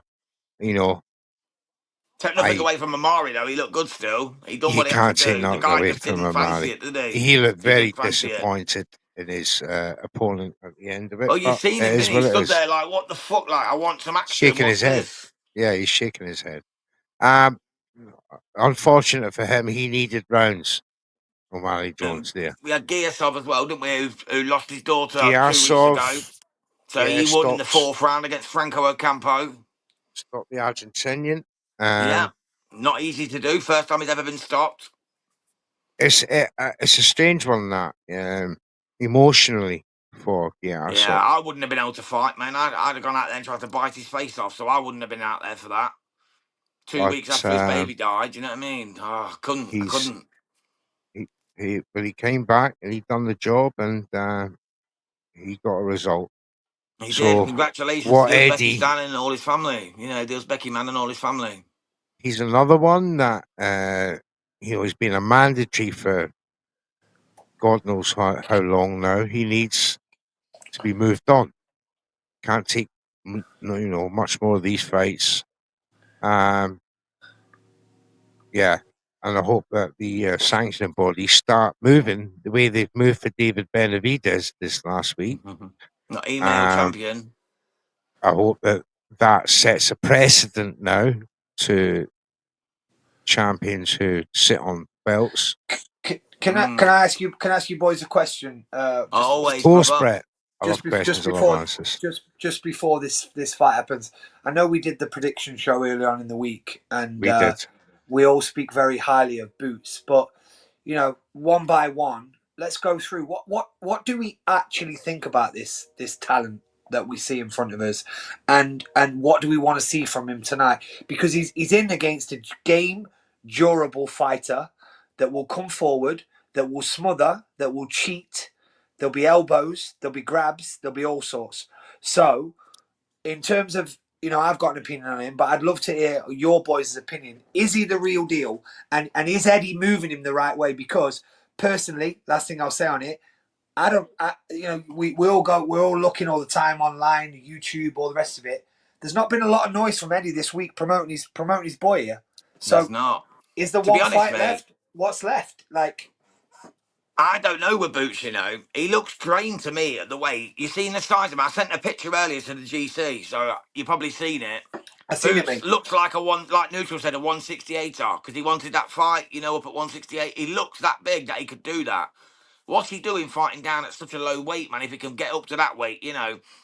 take nothing away from Amari though. He looked good still. He done what he had to do. The guy just didn't fancy it, did he? He looked very disappointed in his opponent at the end of it. Well, you've seen him. He stood there like, what the fuck? Like, I want some action. Shaking his head. Yeah, he's shaking his head. Unfortunate for him, he needed rounds. O'Malley Jones there. We had Giasov as well, didn't we? Who lost his daughter 2 weeks ago. So he won in the 4th round against Franco Ocampo. Stopped the Argentinian. Not easy to do. First time he's ever been stopped. It's a strange one, that emotionally for Giasov. Yeah, I wouldn't have been able to fight, man. I'd have gone out there and tried to bite his face off, so I wouldn't have been out there for that. 2 weeks after his baby died, you know what I mean? Oh, I couldn't. But he came back and he done the job, and he got a result. He did. Congratulations to Becky Stan and all his family. There's Becky Man and all his family. He's another one that he's been a mandatory for God knows how long now. He needs to be moved on. Can't take much more of these fights. Yeah, and I hope that the sanctioning bodies start moving the way they've moved for David Benavidez this last week. Not email champion. I hope that sets a precedent now to champions who sit on belts. Can I ask you boys a question? Always, course, brother. Brett. I love questions. I love answers. Just before this fight happens, I know we did the prediction show earlier on in the week, and We did. we all speak very highly of Boots, but one by one, let's go through what do we actually think about this talent that we see in front of us, and what do we want to see from him tonight? Because he's in against a game durable fighter that will come forward, that will smother, that will cheat. There'll be elbows, there'll be grabs, there'll be all sorts. So, in terms of, I've got an opinion on him, but I'd love to hear your boys' opinion. Is he the real deal? And is Eddie moving him the right way? Because personally, last thing I'll say on it, we're all looking all the time online, YouTube, all the rest of it. There's not been a lot of noise from Eddie this week promoting his boy here. So there's not. Is there to one be honest, fight mate, left? What's left? I don't know with Boots, He looks drained to me at the weight. You seen the size of him? I sent a picture earlier to the GC, so you've probably seen it. I seen it, Boots mate. looks like like Neutral said, a 168er, because he wanted that fight, up at 168. He looks that big that he could do that. What's he doing fighting down at such a low weight, man? If he can get up to that weight,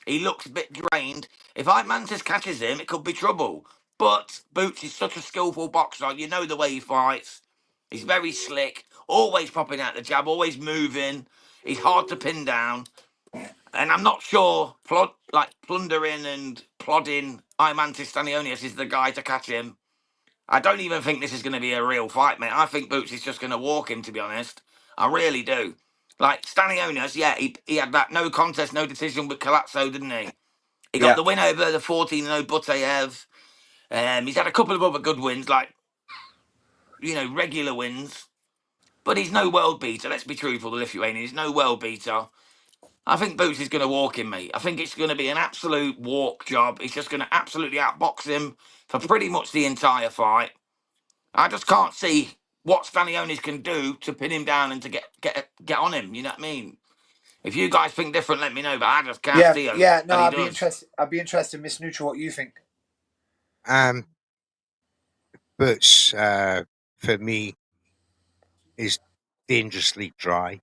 he looks a bit drained. If Eimantas catches him, it could be trouble. But Boots is such a skillful boxer. You know the way he fights. He's very slick, always popping out the jab, always moving. He's hard to pin down. And I'm not sure plundering and plodding Eimantas Stanionis is the guy to catch him. I don't even think this is going to be a real fight, mate. I think Boots is just going to walk him, to be honest. I really do. Like, Stanionis, yeah, he had that no contest, no decision with Colazzo, didn't he? He got the win over the 14-0 Butayev. He's had a couple of other good wins, regular wins. But he's no world beater. Let's be truthful, the Lithuanian. He's no world beater. I think Boots is going to walk him, mate. I think it's going to be an absolute walk job. He's just going to absolutely outbox him for pretty much the entire fight. I just can't see what Stanionis can do to pin him down and to get on him. You know what I mean? If you guys think different, let me know. But I just can't see him. Yeah, no, I'd be interested, Miss Neutral, what you think. Boots, for me, is dangerously dry.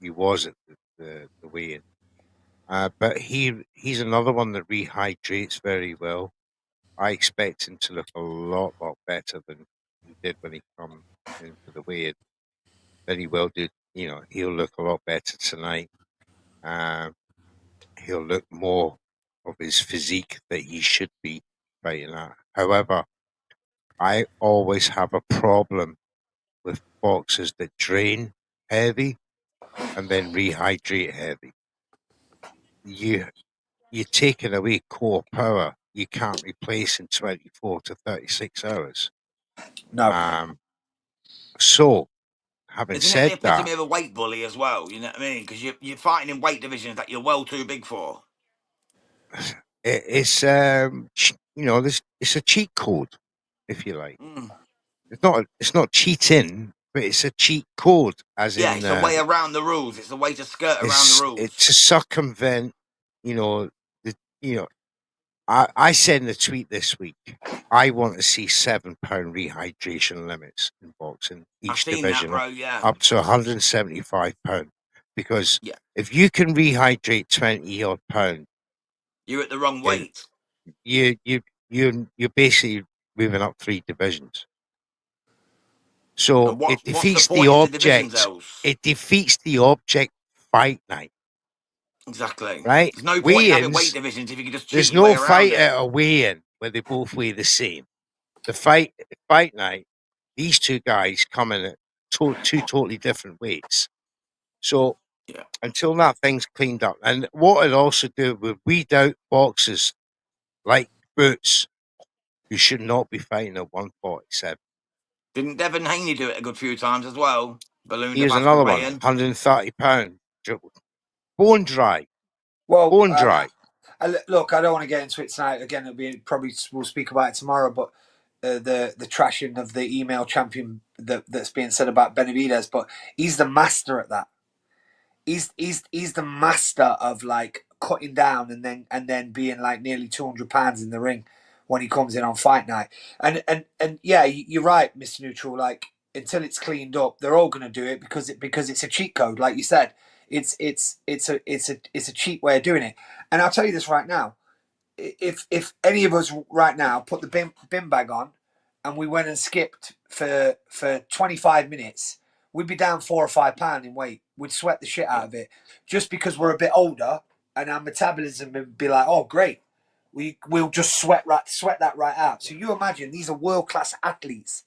He was at the weigh-in. But he's another one that rehydrates very well. I expect him to look a lot better than he did when he come in for the weigh-in. Very well do. He'll look a lot better tonight. He'll look more of his physique that he should be fighting at. However, I always have a problem with boxers that train heavy and then rehydrate heavy. You're taking away core power you can't replace in 24 to 36 hours. No. So, having Isn't said it the that, epitome of a weight bully as well? You know what I mean? Because you're fighting in weight divisions that you're well too big for. it's it's a cheat code, if you like. It's not cheating, but it's a cheat code, as in it's a way around the rules. It's a way to skirt around the rules. It's to circumvent, I said in a tweet this week, I want to see 7 pound rehydration limits in boxing, each division, up to 175 pound. Because if you can rehydrate 20 odd pound, you're at the wrong weight. You're basically moving up 3 divisions. So it defeats the object. It defeats the object fight night. Exactly. Right? There's no point in having weight divisions if you can just cheat There's your way no around fight it. at a weigh-in where they both weigh the same. The fight night, these two guys come in at 2 totally different weights. So until that thing's cleaned up, and what it also do would weed out boxers like Boots, who should not be fighting at 147. Didn't Devin Haney do it a good few times as well? Here's another one, 130 pound, bone dry. Well, bone dry. Look, I don't want to get into it tonight. Again, we'll speak about it tomorrow. But the trashing of the email champion that's being said about Benavidez, but he's the master at that. He's the master of like cutting down and then being like nearly 200 pounds in the ring when he comes in on fight night. And yeah, you're right, Mr. Neutral. Like until it's cleaned up, they're all going to do it because it's a cheat code, like you said. It's a cheap way of doing it. And I'll tell you this right now. If any of us right now put the bin bag on and we went and skipped for 25 minutes, we'd be down 4 or 5 pounds in weight. We'd sweat the shit out of it just because we're a bit older and our metabolism would be like, oh great, we'll just sweat that right out. So you imagine these are world class athletes,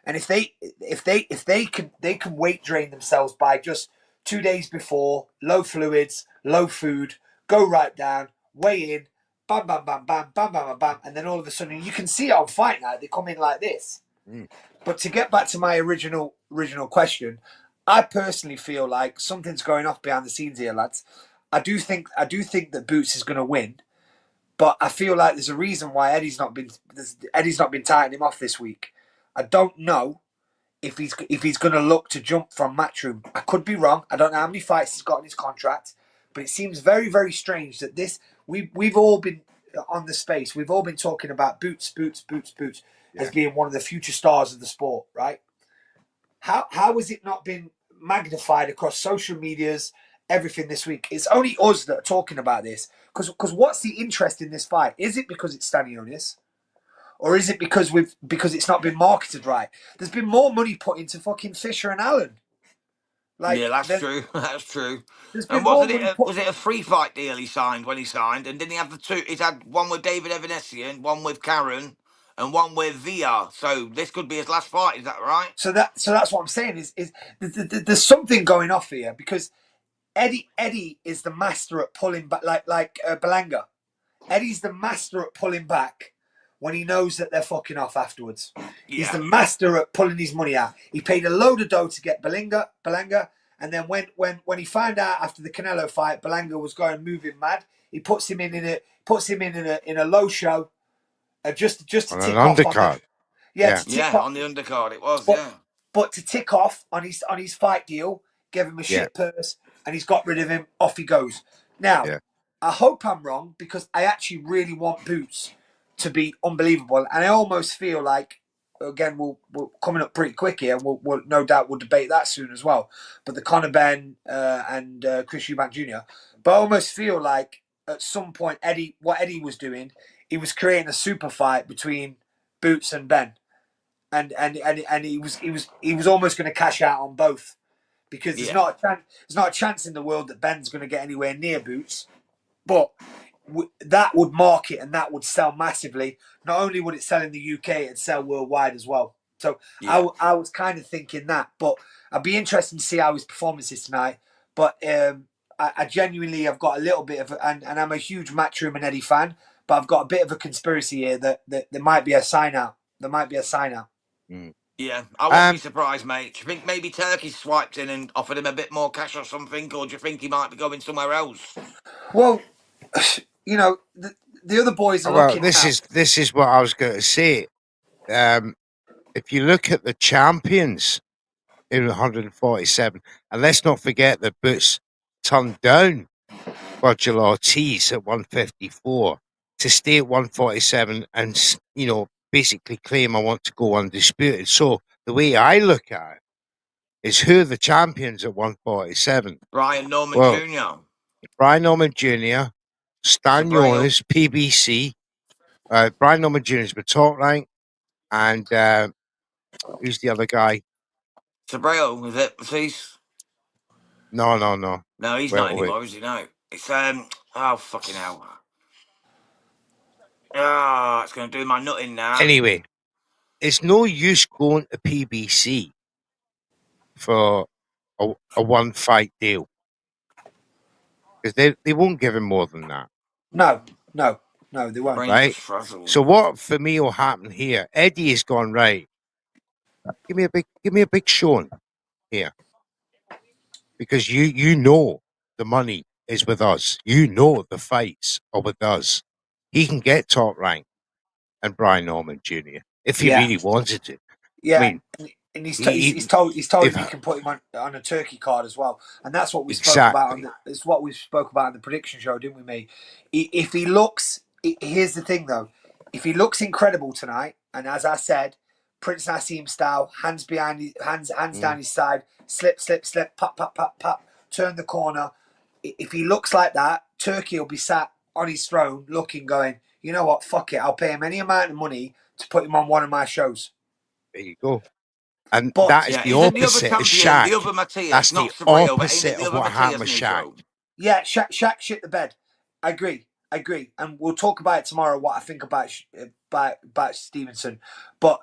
and if they can weight drain themselves by just 2 days before, low fluids, low food, go right down, weigh in, bam, bam, bam, bam, bam, bam, bam, bam, and then all of a sudden you can see it on fight night. They come in like this. But to get back to my original question, I personally feel like something's going off behind the scenes here, lads. I do think that Boots is going to win, but I feel like there's a reason why Eddie's not been tightening him off this week. I don't know if he's going to look to jump from Matchroom. I could be wrong. I don't know how many fights he's got in his contract, but it seems very, very strange that we've all been on the space. We've all been talking about Boots as being one of the future stars of the sport, right? How has it not been magnified across social medias, everything this week? It's only us that are talking about this. Because what's the interest in this fight? Is it because it's Stanionis? Or is it because it's not been marketed right? There's been more money put into fucking Fisher and Allen. Like, yeah, that's true. That's true. There's And been more was it a free fight deal he signed when he signed? And didn't he have the two? He's had one with David Evanesian, one with Karen, and one with VR. So this could be his last fight. Is that right? So that's what I'm saying. Is there's something going off here because Eddie is the master at pulling back, like Belanga. Eddie's the master at pulling back when he knows that they're fucking off afterwards. Yeah. He's the master at pulling his money out. He paid a load of dough to get Belanga, and then when he found out after the Canelo fight, Belanga was moving mad. He puts him in a low show, just to tick off undercard. On the undercard it was, But to tick off on his fight deal, gave him a shit purse, and he's got rid of him. Off he goes. Now, I hope I'm wrong because I actually really want Boots to be unbelievable, and I almost feel like, again, we're coming up pretty quick here, and we'll no doubt we'll debate that soon as well. But the Conor Benn and Chris Eubank Jr. But I almost feel like at some point what Eddie was doing, he was creating a super fight between Boots and Ben. And he was almost going to cash out on both because there's not a chance in the world that Ben's going to get anywhere near Boots, but that would market and that would sell massively. Not only would it sell in the UK, it'd sell worldwide as well. So I was kind of thinking that, but I'd be interested to see how his performance is tonight. But I genuinely have got a little bit of, and I'm a huge Matchroom and Eddie fan, but I've got a bit of a conspiracy here that there might be a sign out. There might be a sign out. Yeah, I wouldn't be surprised, mate. Do you think maybe Turkey swiped in and offered him a bit more cash or something, or do you think he might be going somewhere else? Well, you know, the other boys are looking. This is what I was going to say. If you look at the champions in 147, and let's not forget that Boots turned down Watchalong at 154 to stay at 147 and, basically claim I want to go undisputed. So the way I look at it is who are the champions at 147? Brian Norman Jr. Brian Norman Jr., Stanionis, PBC. Brian Norman Jr. is the top rank. And who's the other guy? Sabreo, is it Mattice? No. No, he's not anymore, is he? No. It's, oh, fucking hell. It's going to do my nutting now. Anyway, it's no use going to PBC for a one-fight deal. Because they won't give him more than that. No, they won't. Right? So what for me will happen here? Eddie has gone, right, give me a big showing here. Because you know the money is with us. You know the fights are with us. He can get top rank and Brian Norman Jr. if he really wanted to. Yeah. I mean, and he's told him he can put him on a turkey card as well, and that's what we spoke about. It's what we spoke about in the prediction show, didn't we, mate? If he looks, here's the thing though, if he looks incredible tonight, and as I said, Prince Nassim style, hands behind, hands down his side, slip, pop, pop, pop, pop, turn the corner. If he looks like that, Turkey will be sat on his throne, looking, going, you know what, fuck it, I'll pay him any amount of money to put him on one of my shows. There you go. And but, that is the opposite of Shaq. The other Mattice, that's not the Surreal, opposite of what happened with Shaq. Yeah, Shaq shit the bed. I agree. And we'll talk about it tomorrow, what I think about Stevenson. But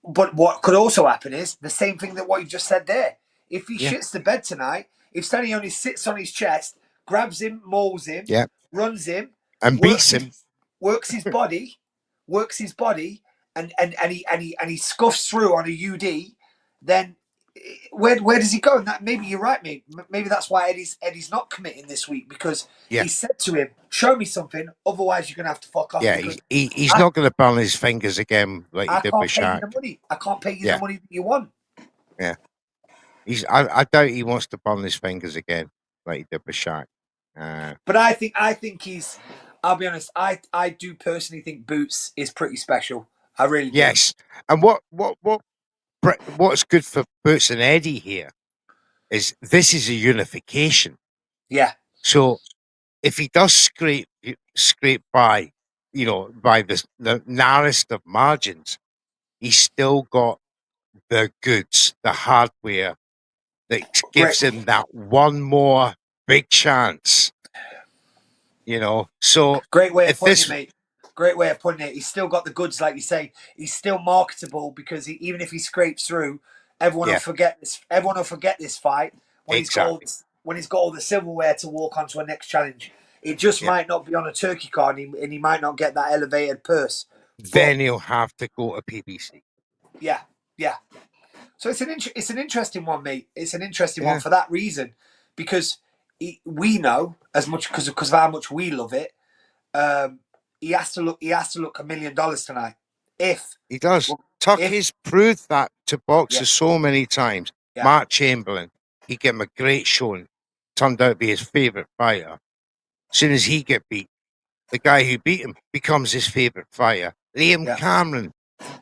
what could also happen is the same thing that what you just said there. If he shits the bed tonight, if Stanionis sits on his chest, grabs him, mauls him, runs him, and beats him, works his body, and he scuffs through on a UD, then where does he go? And that, maybe you're right, mate. Maybe that's why Eddie's not committing this week, because he said to him, "Show me something, otherwise you're gonna have to fuck off." Yeah, he's not going to burn his fingers again like he did with Shaq. I can't pay you the money that you want. Yeah, I doubt he wants to burn his fingers again like he did with Shaq. But I think he's. I'll be honest. I do personally think Boots is pretty special. I really do. Yes, and what's good for Boots and Eddie here is this is a unification. Yeah. So if he does scrape by, by the narrowest of margins, he's still got the goods, the hardware that gives him that one more big chance. So great way of putting it, mate. Great way of putting it. He's still got the goods, like you say. He's still marketable because even if he scrapes through, everyone will forget this. Everyone will forget this fight when he's got all the silverware to walk onto a next challenge. It just might not be on a turkey card, and he might not get that elevated purse. Then he'll have to go to PBC. Yeah. So it's an interesting one, mate. It's an interesting one for that reason, because we know as much because of how much we love it. He has to look $1 million tonight. If he does, Tucky's proved that to boxers so many times. Yeah. Mark Chamberlain, he gave him a great showing. Turned out to be his favourite fighter. As soon as he get beat, the guy who beat him becomes his favourite fighter. Liam Cameron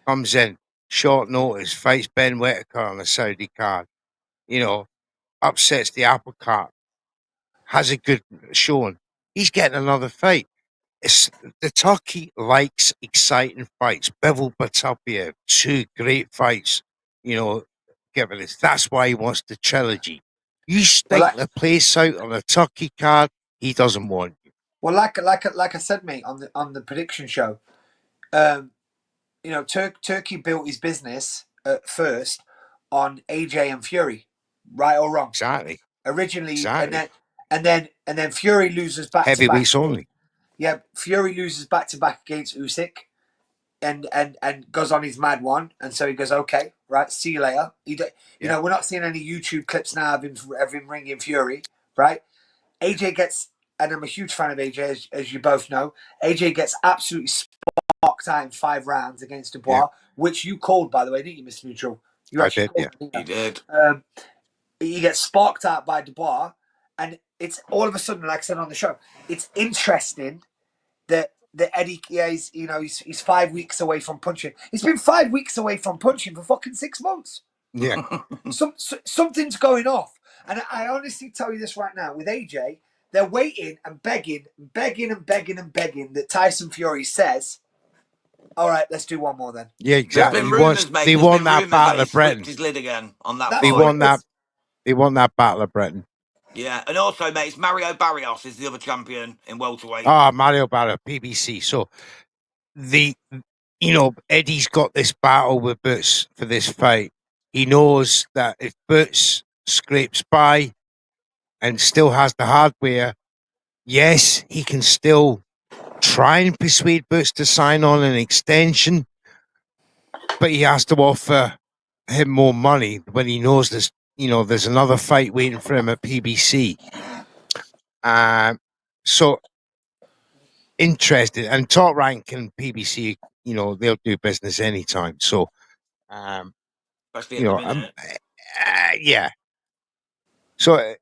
comes in, short notice, fights Ben Whittaker on a Saudi card. Upsets the apple cart. Has a good showing. He's getting another fight. The Turkey likes exciting fights. Bivol Batupiev, 2 great fights. Given this, that's why he wants the trilogy. You stake the place out on a Turkey card, he doesn't want you. Well, like I said, mate, on the prediction show, Turkey built his business at first on AJ and Fury, right or wrong? Exactly. Originally, and then Fury loses back heavyweights to back. Only. Yeah, Fury loses back to back against Usyk, and goes on his mad one, and so he goes, okay, right, see you later. We're not seeing any YouTube clips now of him ringing Fury, right? AJ gets, and I'm a huge fan of AJ, as you both know. AJ gets absolutely sparked out in 5 rounds against Dubois, which you called, by the way, didn't you, Mr. Neutral? I did, yeah. He did. He gets sparked out by Dubois, and it's all of a sudden, like I said on the show, it's interesting that Eddie, he's 5 weeks away from punching. He's been 5 weeks away from punching for fucking 6 months. Yeah. Something's going off. And I honestly tell you this right now, with AJ, they're waiting and begging that Tyson Fury says, all right, let's do one more then. Yeah, exactly. They won that Battle of Britain. His lid again on that. They won that Battle of Britain. Yeah, and also, mate, it's Mario Barrios is the other champion in welterweight. Mario Barrios, PBC. So Eddie's got this battle with Boots for this fight. He knows that if Boots scrapes by and still has the hardware, yes, he can still try and persuade Boots to sign on an extension, but he has to offer him more money when he knows there's another fight waiting for him at PBC. So interested. And Top Rank and PBC, they'll do business anytime. So, Especially at the minute. yeah. So,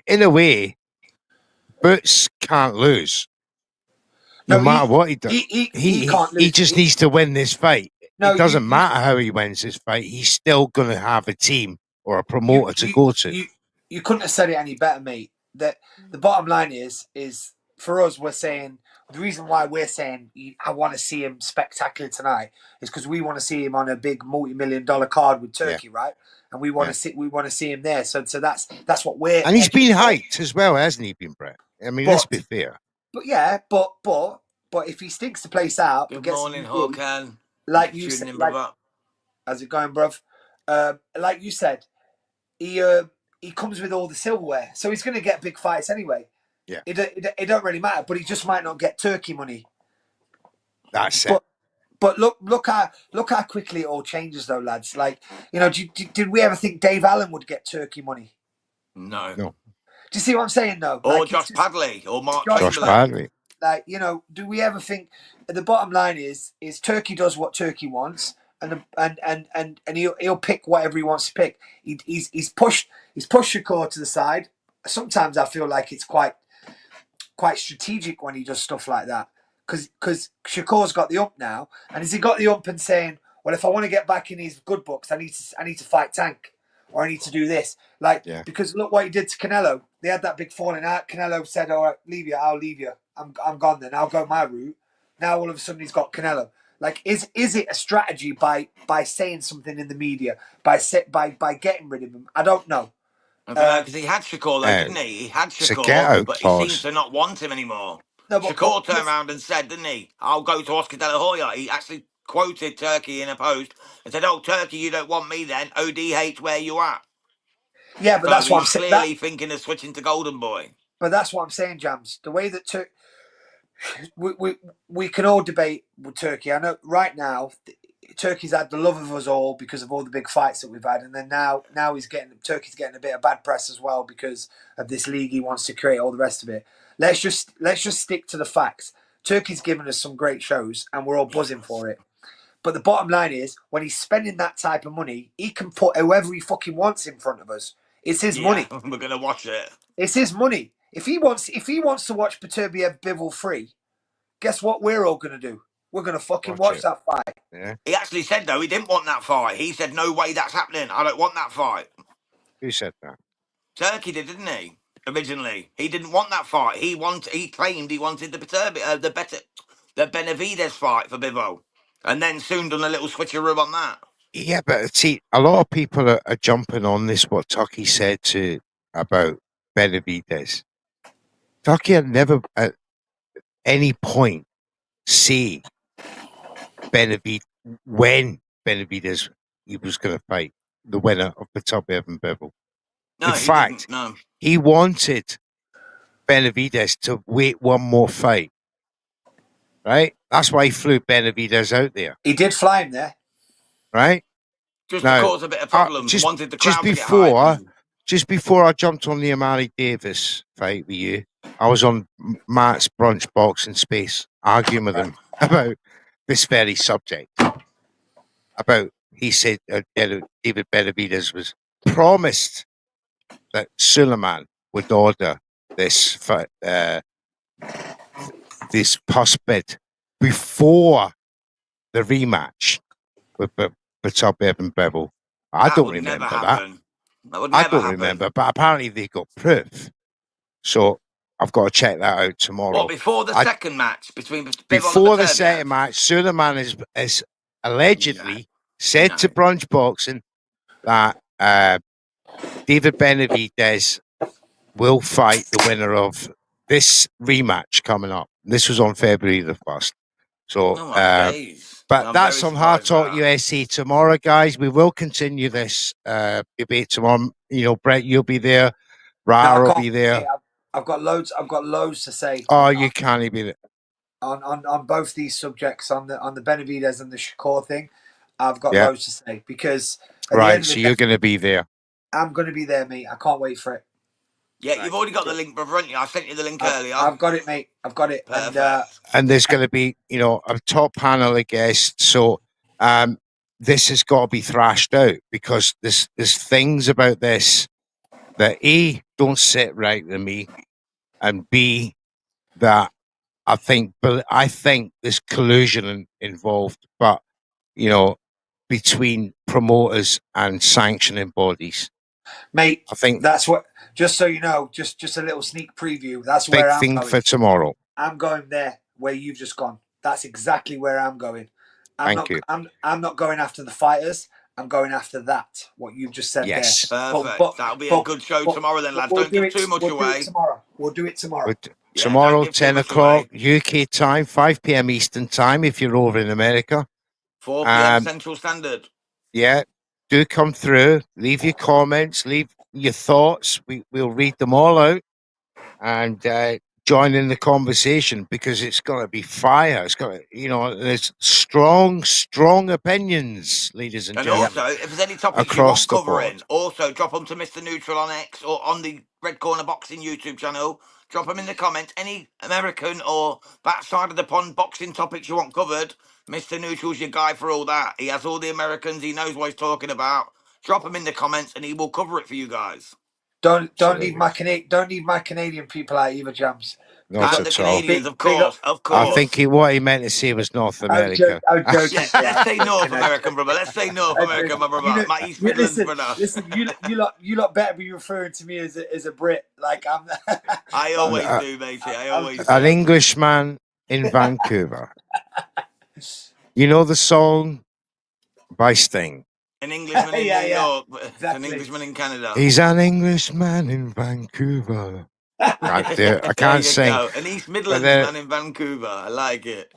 in a way, Boots can't lose. No matter what he does. He can't lose. He just needs to win this fight. No, it doesn't matter how he wins this fight. He's still going to have a team or a promoter to go to. You couldn't have said it any better, mate. That the bottom line is for us, we're saying the reason why we're saying I want to see him spectacular tonight is because we want to see him on a big multi-million-dollar card with Turkey, right? And we want to see him there. So that's what we're. And he's been hyped as well, hasn't he, been, Brett? I mean, let's be fair. But yeah, but if he stinks the place out, good morning, Håkan. Like you said, how's it going, bruv? Like you said, he comes with all the silverware, so he's going to get big fights anyway. Yeah, it don't really matter, but he just might not get Turkey money. That's it. But look how quickly it all changes, though, lads. Like, did we ever think Dave Allen would get Turkey money? No. Do you see what I'm saying, though? Or Josh Padley or Mark Josh Padley. Like, do we ever think? The bottom line is Turkey does what Turkey wants, and he'll pick whatever he wants to pick. He's pushed Shakur to the side. Sometimes I feel like it's quite strategic when he does stuff like that, because Shakur's got the ump now, and has he got the ump and saying, well, if I want to get back in his good books, I need to fight Tank, or I need to do this, because look what he did to Canelo. They had that big falling out. Canelo said, all right, I'll leave you. I'm gone then. I'll go my route. Now all of a sudden he's got Canelo. Like, is it a strategy by saying something in the media, by getting rid of him? I don't know. Because he had Shakur, though, didn't he? He had Shakur, but he seems to not want him anymore. No, Shakur turned around and said, didn't he, I'll go to Oscar De La Hoya. He actually quoted Turkey in a post and said, oh, Turkey, you don't want me then. ODH, where you at? Yeah, but that's what I'm saying. Clearly thinking of switching to Golden Boy. But that's what I'm saying, Jams. The way that we can all debate with Turkey. I know right now Turkey's had the love of us all because of all the big fights that we've had, and then now Turkey's getting a bit of bad press as well because of this league he wants to create, all the rest of it. Let's just stick to the facts. Turkey's given us some great shows, and we're all buzzing for it. But the bottom line is, when he's spending that type of money, he can put whoever he fucking wants in front of us. It's his money. We're gonna watch it. It's his money. If he wants to watch Beterbiev Bivol free, guess what we're all going to do? We're going to fucking watch that fight. Yeah. He actually said, though, he didn't want that fight. He said, no way that's happening. I don't want that fight. Who said that? Turkey did, didn't he? Originally. He didn't want that fight. He claimed he wanted the Benavidez fight for Bivol. And then soon done a little switcheroo on that. Yeah, but see, a lot of people are jumping on this, what Tucky said about Benavidez. Tucky had never at any point say when Benavidez he was going to fight the winner of the top Evan Bivol. No, in fact, he wanted Benavidez to wait one more fight. Right? That's why he flew Benavidez out there. He did fly him there. Right? Just to cause a bit of problems. Wanted the crowd to get hyped. Just before I jumped on the Amari Davis fight with you, I was on Matt's Brunch Boxing Space arguing with him about this very subject. He said David Benavidez was promised that Suleiman would order this this prospect before the rematch with Beterbiev and Bivol. I don't remember that. I don't remember, but apparently they got proof. So I've got to check that out tomorrow. What, before the second match between Bivol before the second match, Suleiman is allegedly said to Brunch Boxing that David Benavidez will fight the winner of this rematch coming up. This was on February the 1st. So, but that's on Hard Talk USA tomorrow, guys. We will continue this debate tomorrow. You know, Brett, you'll be there. Ra will be there. I've got loads to say. Oh, you can't be there. On both these subjects, on the Benavidez and the Shakur thing, I've got loads to say because right. So you're going to be there. I'm going to be there, mate. I can't wait for it. Yeah, Right. you've already got the link, brother, haven't you? I sent you the link earlier. I've got it, mate. I've got it. Perfect. And there's going to be, a top panel of guests. So this has got to be thrashed out because there's things about this that A, don't sit right with me, and B, that I think there's collusion involved, but between promoters and sanctioning bodies. Mate, I think that's what. Just so you know, just a little sneak preview. That's big where I'm thing going. for tomorrow. I'm going there where you've just gone. That's exactly where I'm going. Thank you. I'm not going after the fighters. I'm going after that. What you've just said Yes. there. Perfect. That'll be a good show tomorrow then, lads. Don't give too much away. We'll do it tomorrow. Yeah, Tomorrow, don't give too 10 much o'clock away. UK time, 5 p.m. Eastern time if you're over in America. 4 p.m. Central Standard. Yeah, do come through. Leave your comments, leave your thoughts. We'll read them all out and join in the conversation because it's going to be fire. It's got there's strong opinions, ladies and gentlemen. Also, if there's any topics across you want the board. covering, also drop them to Mr. Neutral on X or on the Red Corner Boxing YouTube channel. Drop them in the comments. Any American or that side of the pond boxing topics you want covered, Mr. Neutral's your guy for all that. He has all the Americans. He knows what he's talking about. Drop them in the comments and he will cover it for you guys. Don't leave my Canadian people out either, Jams. Not The at Canadians, all. of course. I think what he meant to say was North America. I'm joking. Yeah, let's say North American, brother. Let's say North American, my brother. My East Midlands brother. Listen, you lot better be referring to me as a Brit. Like I'm. I always do, matey. I always do. An Englishman in Vancouver. You know the song by Sting? An Englishman in New York, exactly. an Englishman in Canada. He's an Englishman in Vancouver. I can't sing. An East Midlands man in Vancouver. I like it.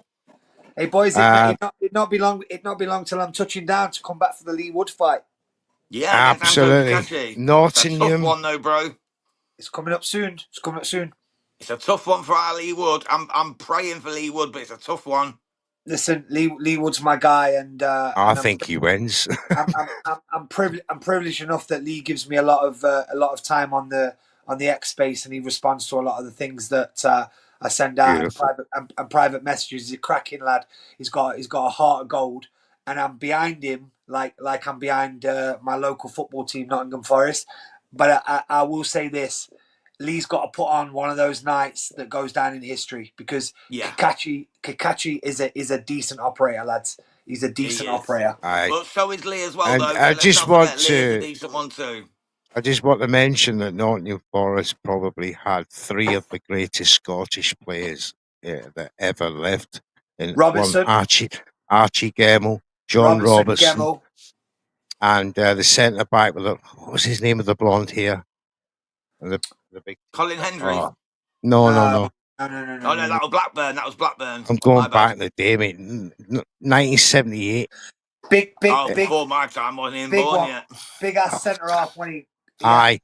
Hey boys, it not be long. It not be long till I'm touching down to come back for the Lee Wood fight. Yeah, absolutely. Nottingham. Tough one though, bro. It's coming up soon. It's a tough one for our Lee Wood. I'm praying for Lee Wood, but it's a tough one. Listen, Lee Wood's my guy, and I think he wins. I'm privileged enough that Lee gives me a lot of time on the X space, and he responds to a lot of the things that I send out and private messages. He's a cracking lad. He's got a heart of gold, and I'm behind him like I'm behind my local football team, Nottingham Forest. But I will say this. Lee's got to put on one of those nights that goes down in history because Kakachi is a decent operator, lads. He's a decent operator. But so is Lee as well, and though. I just want to. A decent one too. I just want to mention that Nottingham Forest probably had 3 of the greatest Scottish players that ever lived. Robertson, Archie Gemmell, John Robertson, and the centre back with what was his name with the blonde hair? The big Colin Hendry. No. No, that was Blackburn. I'm going back in the day, mate. 1978. Big. Before my time, wasn't even born yet. Big ass centre half when he. Aye.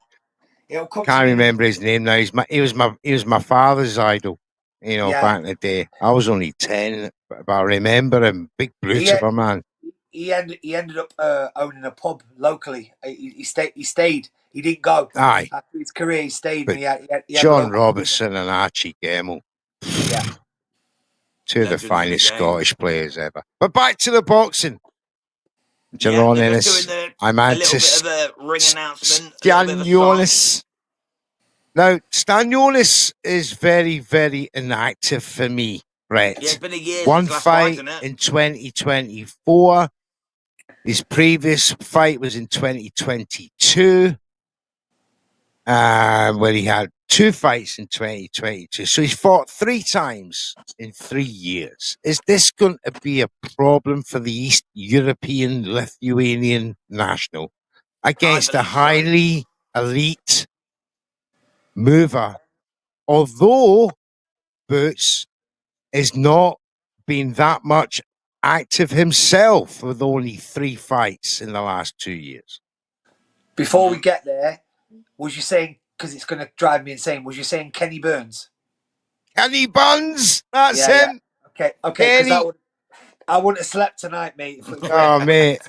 Can't remember his name now. He was my father's idol. Back in the day. I was only 10, but I remember him. Big brute of a man. He ended up owning a pub locally. He stayed. He didn't go. Aye. After his career, he stayed. But he had John Robertson and Archie Gemmell. Yeah. 2 of the finest Scottish players ever. But back to the boxing. Jaron, Ennis, Eimantas Stanionis. Now, Stanionis is very, very inactive for me, Brett. Yeah, it's been a year. One fight in 2024. His previous fight was in 2022, where he had 2 fights in 2022. So he's fought 3 times in 3 years. Is this going to be a problem for the East European Lithuanian national against a highly elite mover? Although Boots is not been that much active himself with only 3 fights in the last 2 years. Before we get there, was you saying, because it's going to drive me insane, was you saying Kenny Burns? Kenny Buns, that's him. Yeah. Okay, because I wouldn't have slept tonight, mate. Mate.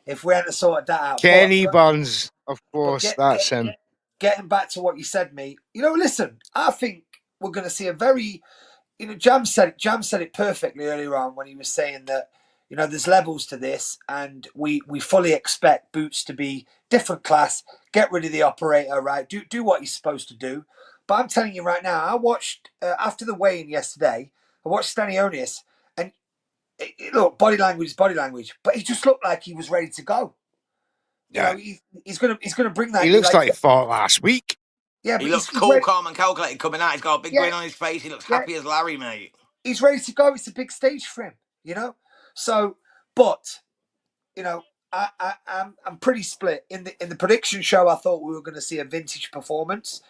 If we hadn't sorted that out. Kenny Buns, of course, that's him. getting back to what you said, mate. Listen, I think we're going to see a very, Jam said it perfectly earlier on when he was saying that, there's levels to this, and we fully expect Boots to be different class. Get rid of the operator, right? Do what he's supposed to do. But I'm telling you right now, I watched after the weigh-in yesterday. I watched Stanionis, and look, body language is body language, but he just looked like he was ready to go. Yeah. He's gonna bring that. He looks like he fought last week. Yeah, He but looks he's cool, ready. calm, and calculated coming out. He's got a big grin on his face. He looks happy as Larry, mate. He's ready to go. It's a big stage for him, So, but I'm pretty split in the prediction show. I thought we were going to see a vintage performance,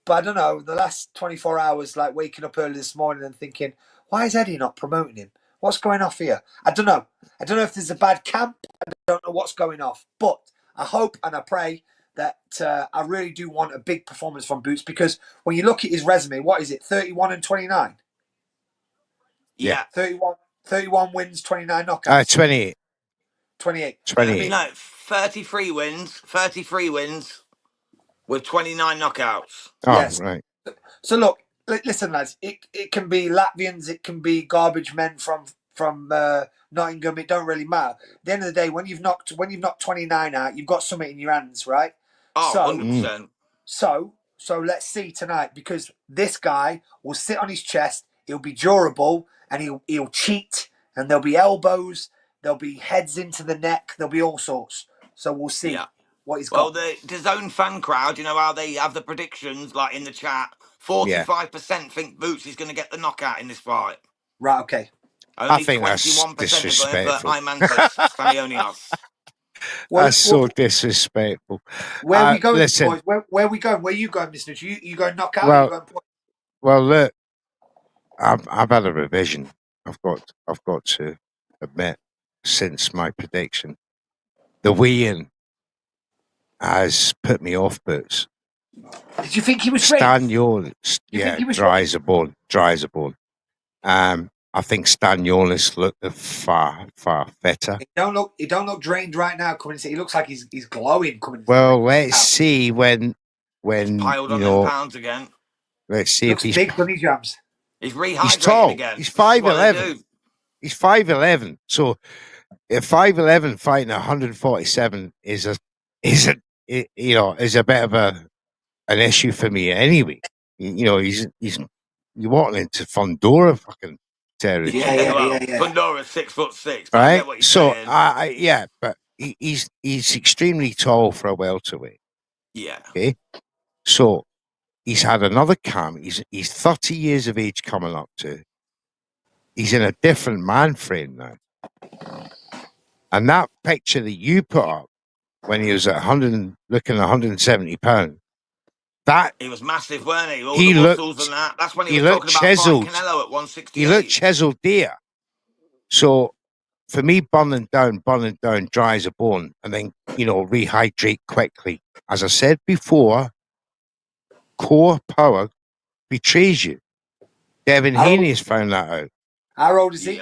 but I don't know. The last 24 hours, like waking up early this morning and thinking, why is Eddie not promoting him? What's going off here? I don't know. I don't know if there's a bad camp. I don't know what's going off, but I hope and I pray that I really do want a big performance from Boots, because when you look at his resume, what is it? 31 and 29. Yeah. 31 wins, 29 knockouts. 28. 28. 28. No, 33 wins. 33 wins with 29 knockouts. Oh, yes. right. So look, listen, lads. It can be Latvians. It can be garbage men from Nottingham. It don't really matter. At the end of the day, when you've knocked 29 out, you've got something in your hands, right? Oh, so, 100%. So let's see tonight, because this guy will sit on his chest. He'll be durable, and he'll cheat, and there'll be elbows, there'll be heads into the neck, there'll be all sorts. So we'll see what he's got. Well, the DAZN fan crowd, you know how they have the predictions, like in the chat. 45% think Boots is going to get the knockout in this fight. Right. Okay. Only I think 21% that's disrespectful. for Eimantas Stanionis. That's so disrespectful. Where are we going, listen, boys? Where are we going? Where are you going, Mr. You going knockout? Well, or you going point? Well, look, I've had a revision. I've got to admit, since my prediction, the weigh-in has put me off Boots. Did you think he was ready? Stanionis, dry as a bone. I think Stanionis looked far better. He don't look drained right now. Coming in, he looks like he's glowing. Coming. Well, let's see when he's piled on them pounds again. Let's see if he's big bunny jams. He's rehydrated he's tall. again. He's 5'11". He's 5'11". So, if 5'11" fighting 147 is a bit of an issue for me anyway. He's you're walking into Fundora fucking territory. Yeah. Fundora's 6'6", right? I get what you're saying. But he's extremely tall for a welterweight. Yeah. Okay. So he's had another camp. He's 30 years of age coming up to. He's in a different man frame now. And that picture that you put up when he was at 170 pounds, that he was massive, weren't he? All the muscles and that. That's when he was talking about fighting Canelo at 168. He looked chiseled there. So for me, burning down dry as a bone, and then rehydrate quickly. As I said before, core power betrays you. Devin Haney has found that out. How old is he?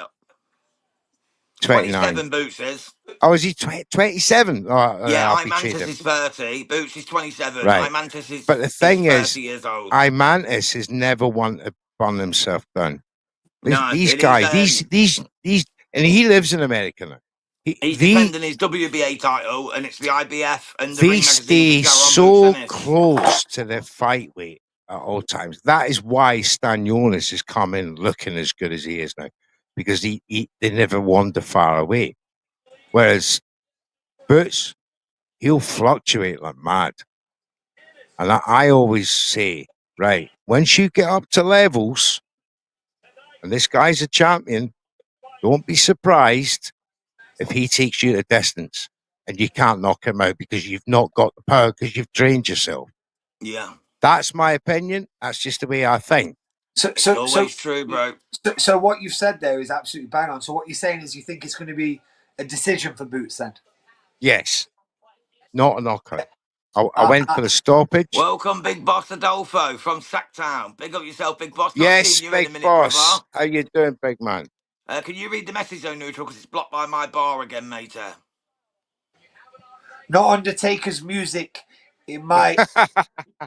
29. 27 Boots is. Oh, is he 27? Yeah, Eimantas is 30. Boots is 27. Right. Eimantas is, but the thing is 30 years old. Eimantas has never wanted to burn himself down. No, these guys, these, and he lives in America now. He's defending his WBA title, and it's the IBF and the They stay so close to their fight weight at all times. That is why Stanionis is coming looking as good as he is now, because they never wander far away. Whereas Boots, he'll fluctuate like mad. And I always say, right, once you get up to levels, and this guy's a champion, don't be surprised if he takes you to distance and you can't knock him out because you've not got the power, because you've drained yourself. Yeah. That's my opinion. That's just the way I think. It's always true, bro. So what you've said there is absolutely bang on. So what you're saying is you think it's going to be a decision for Boots then? Yes. Not a knockout. I went for the stoppage. Welcome, Big Boss Adolfo from Sacktown. Big up yourself, Big Boss. Yes, Big Boss. How you doing, big man? Can you read the message though, Neutral? Because it's blocked by my bar again, mate. Not Undertaker's music It might.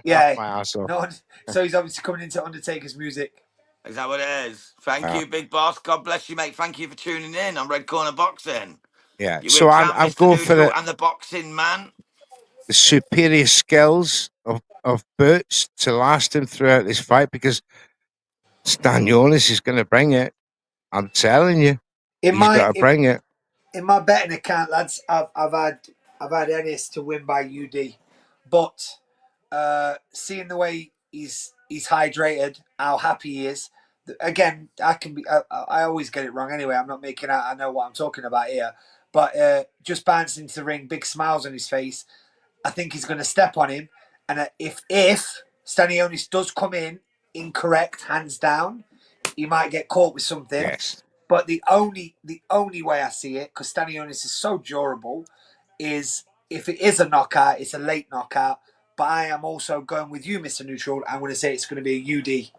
Yeah. My ass off. No. So he's obviously coming into Undertaker's music. Is that what it is? Thank Yeah. you, big boss. God bless you, mate. Thank you for tuning in on Red Corner Boxing. Yeah. You So with Champ, I'm Mr. going for Neutral, and the Boxing Man. the superior skills of Boots to last him throughout this fight, because Stanionis is going to bring it. I'm telling you, In he's got my to bring it. in my betting account, lads, I've had Ennis to win by UD, but seeing the way he's hydrated, how happy he is. Again, I always get it wrong anyway. I'm not making out I know what I'm talking about here, but just bouncing into the ring, big smiles on his face. I think he's going to step on him, and if Stanionis does come in incorrect, hands down, he might get caught with something. Yes. But the only way I see it, because Stanionis is so durable, is if it is a knockout, it's a late knockout. But I am also going with you, Mr. Neutral. I'm going to say it's going to be a UD.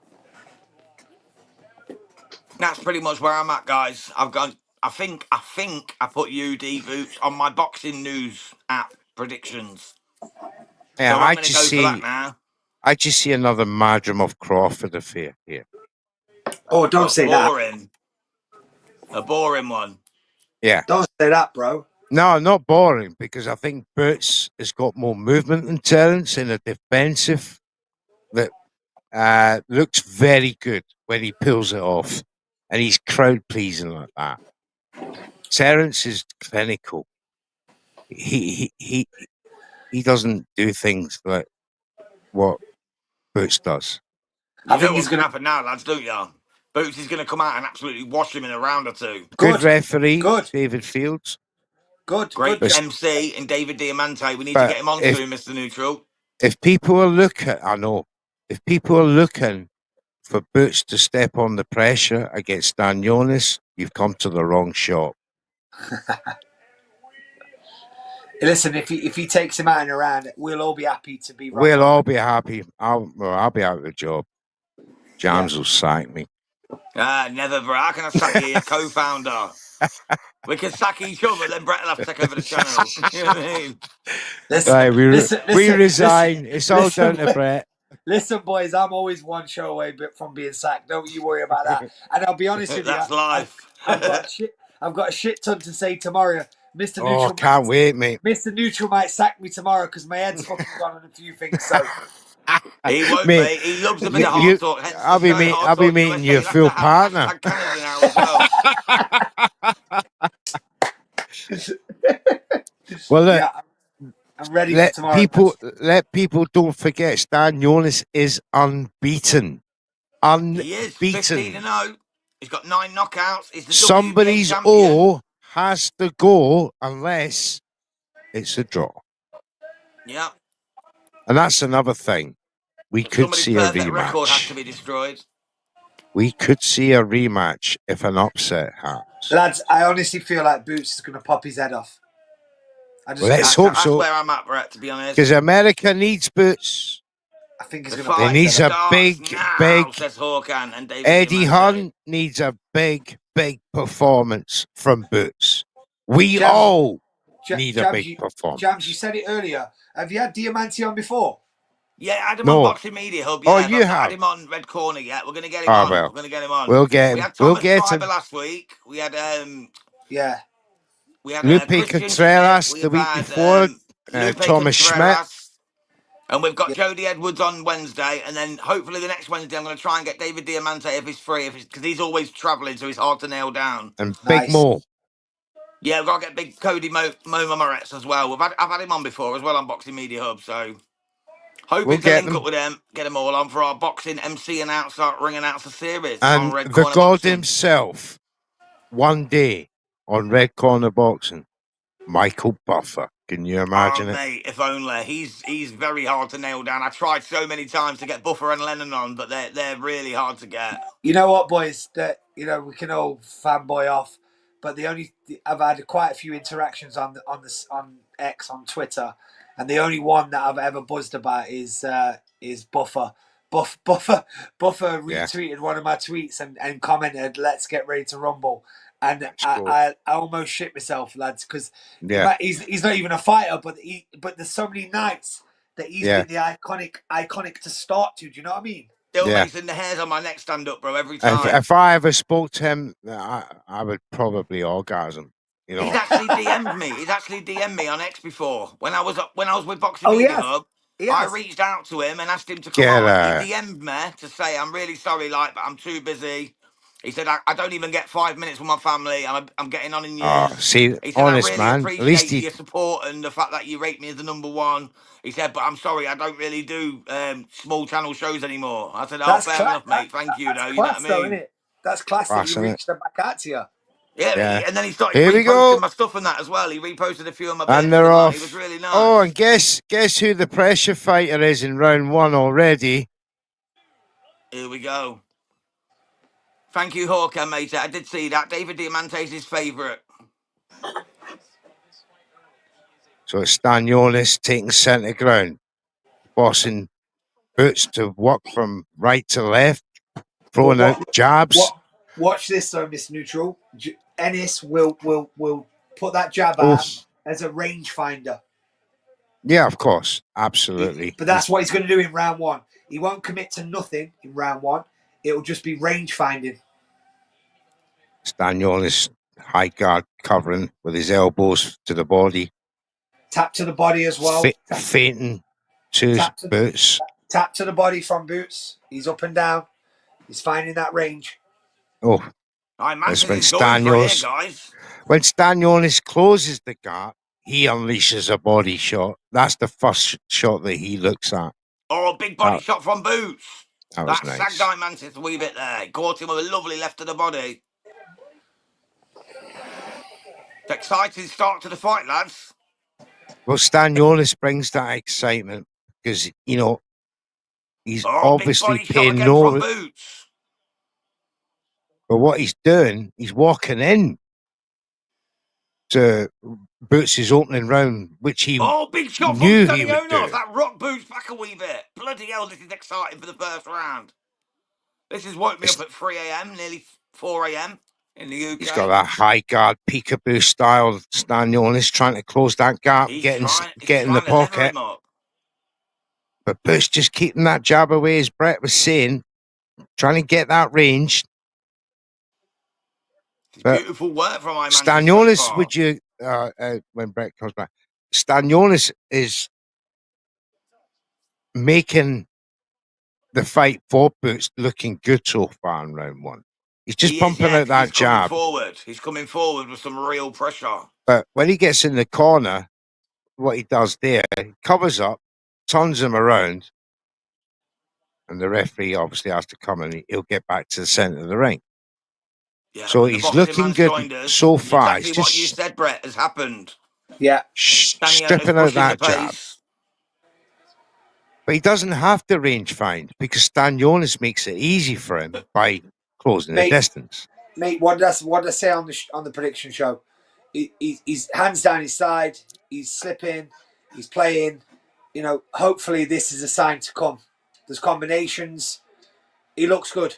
That's pretty much where I'm at, guys. I've gone. I think I put UD Boots on my Boxing News app predictions. Yeah, So I'm going to go for that now. I just see another Madrimov Crawford affair here. Oh, don't say that. Boring. A boring one. Yeah. Don't say that, bro. No, not boring, because I think Boots has got more movement than Terence in a defensive that looks very good when he pulls it off, and he's crowd pleasing like that. Terence is clinical. He doesn't do things like what Boots does. You know what's going to happen now, lads, don't you? Boots is going to come out and absolutely wash him in a round or two. Good referee, Good. David Fields. Great good. MC and David Diamante. We need to get him on soon, Mr. Neutral. If people are looking, if people are looking for Boots to step on the pressure against Stanionis, you've come to the wrong shop. Listen, if he takes him out in a round, we'll all be happy to be wrong. We'll all be happy. I'll be out of the job. Jams will sack me. Never, bro. How can I sack you, your co-founder? We can sack each other, then Brett will have to take over the channel. You know what I mean? We resign. It's all down to Brett. Listen, boys, I'm always one show away from being sacked. Don't you worry about that. And I'll be honest with you. That's life. I've got a shit ton to say tomorrow. Mr. Oh, Neutral can't wait, mate. Mr. Neutral might sack me tomorrow because my head's fucking gone on a few things. So he won't, mate. He loves a bit of hard talk. I'll be meeting your full partner. Well, look, I'm ready for tomorrow. Let people don't forget, Stanionis is unbeaten. He is 15-0. He's got 9 knockouts. He's the Somebody's WBA champion. O has to go unless it's a draw. Yeah. And that's another thing. We could see a rematch. Record has to be destroyed. We could see a rematch if an upset happens. Lads, I honestly feel like Boots is going to pop his head off. Let's hope so. That's where I'm at, Brett, to be honest. Because America needs Boots. I think he's going to. They needs a big, says Hawkan and David Eddie Hunt needs a big performance from Boots. We all need a big performance. Jams, you said it earlier. Have you had Diamante on before? Yeah, I had him on Boxing Media Hub. Yeah, you have. I had him on Red Corner. Yeah, we're going to get him on. Well, we're going to get him on. We'll get him. We had Thomas Mattice last week. We had We had Lupe Contreras the week before. Thomas Schmidt. And we've got Jody Edwards on Wednesday, and then hopefully the next Wednesday I'm going to try and get David Diamante if he's free, because he's always travelling, so he's hard to nail down. And Big Mo. Yeah, we've got to get Big Cody Mo Moretz as well. I've had him on before as well on Boxing Media Hub, so hoping to link up with them, get them all on for our boxing MC announcer, ring announcer series. And on Red the Corner God Boxing. himself, one day on Red Corner Boxing, Michael Buffer. Can you imagine it? Mate, if only. He's very hard to nail down. I tried so many times to get Buffer and Lennon on, but they're really hard to get. You know what, boys? We can all fanboy off, but I've had quite a few interactions on X, on Twitter, and the only one that I've ever buzzed about is Buffer. Buffer retweeted one of my tweets and commented, "Let's get ready to rumble." And I almost shit myself, lads, because he's not even a fighter, but there's so many nights that he's been the iconic to start to. Do you know what I mean? Still making the hairs on my neck stand up, bro, every If, time. if I ever spoke to him, I would probably orgasm. You know, He's actually DM'd me. He's actually DM'd me on X before. When I was with Boxing Media Hub, I reached out to him and asked him to come on. He DM'd me to say, I'm really sorry, like, but I'm too busy. He said, I don't even get 5 minutes with my family. I'm getting on in years. see, He said, honest I really man. At least appreciate your support and the fact that you rate me as the #1. He said, but I'm sorry, I don't really do small channel shows anymore. I said, oh, fair enough, mate. Thank you, though. You know what I mean? Though, isn't it? That's class that you reached them back out to you. Yeah, and then he started Here reposting my stuff and that as well. He reposted a few of my bits and they're and off. He was really nice. Oh, and guess who the pressure fighter is in round 1 already? Here we go. Thank you, Hawker, mate. I did see that. David Diamante's his favourite. So it's Stanionis taking centre ground, bossing Boots to walk from right to left, throwing out jabs. Watch this though, Mr. Neutral. Ennis will put that jab out as a rangefinder. Yeah, of course. Absolutely. But that's what he's going to do in round 1. He won't commit to nothing in round 1. It'll just be range finding. Stanionis high guard covering with his elbows to the body. Tap to the body as well. Feinting to Boots. Tap to the body from Boots. He's up and down. He's finding that range. Oh, that's when Stanionis closes the gap, he unleashes a body shot. That's the first shot that he looks at. Oh, big body shot from Boots. That was nice. Sagged Eimantas a wee bit there. Caught him with a lovely left to the body. It's exciting start to the fight, lads. Well, Stanionis brings that excitement because, you know, he's obviously paying no. But what he's doing, he's walking in to Boots' opening round, which he big shot knew from he would do. That rock Boots back a wee bit. Bloody hell, this is exciting for the first round. This has woke me up at 3 a.m., nearly 4 a.m. in the UK. He's got that high guard peekaboo style Stanionis trying to close that gap, get in the pocket. But Boots just keeping that jab away, as Brett was saying, trying to get that range. It's beautiful work from Eimantas. Stanionis, would you, when Brett comes back, Stanionis is making the fight for Boots looking good so far in round 1. He's just pumping out that jab. He's coming forward with some real pressure. But when he gets in the corner, what he does there, he covers up, turns him around, and the referee obviously has to come and he'll get back to the centre of the ring. Yeah, so he's looking good so far. Exactly what you said, Brett, has happened. Yeah. Stripping out that jab. But he doesn't have to range find because Stanionis makes it easy for him by closing the distance. Mate, what did I say on the prediction show? He's hands down his side. He's slipping. He's playing. You know, hopefully this is a sign to come. There's combinations. He looks good.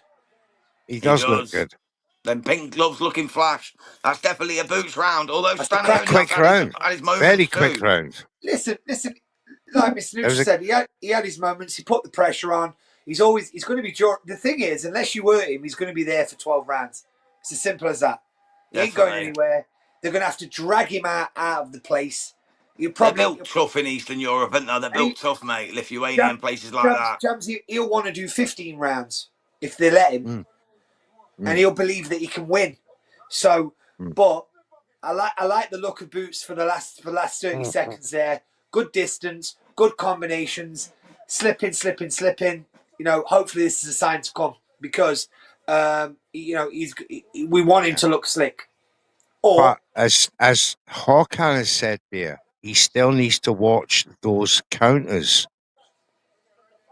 He does look good. Then pink gloves looking flash. That's definitely a Boots round. Although Stanionis quick round, very quick round. Listen. Like Mr. Nucci said, he had his moments. He put the pressure on. He's going to be. The thing is, unless you hurt him, he's going to be there for 12 rounds. It's as simple as that. He ain't going anywhere. They're going to have to drag him out of the place. They're built tough in Eastern Europe, aren't they? They're built tough, mate. Lithuania and places like that. He'll want to do 15 rounds if they let him, and he'll believe that he can win. So, but I like the look of Boots for the last 30 seconds there. Good distance, good combinations, slipping. You know, hopefully this is a sign to come because you know we want him to look slick. But as Hawkan has said there, he still needs to watch those counters.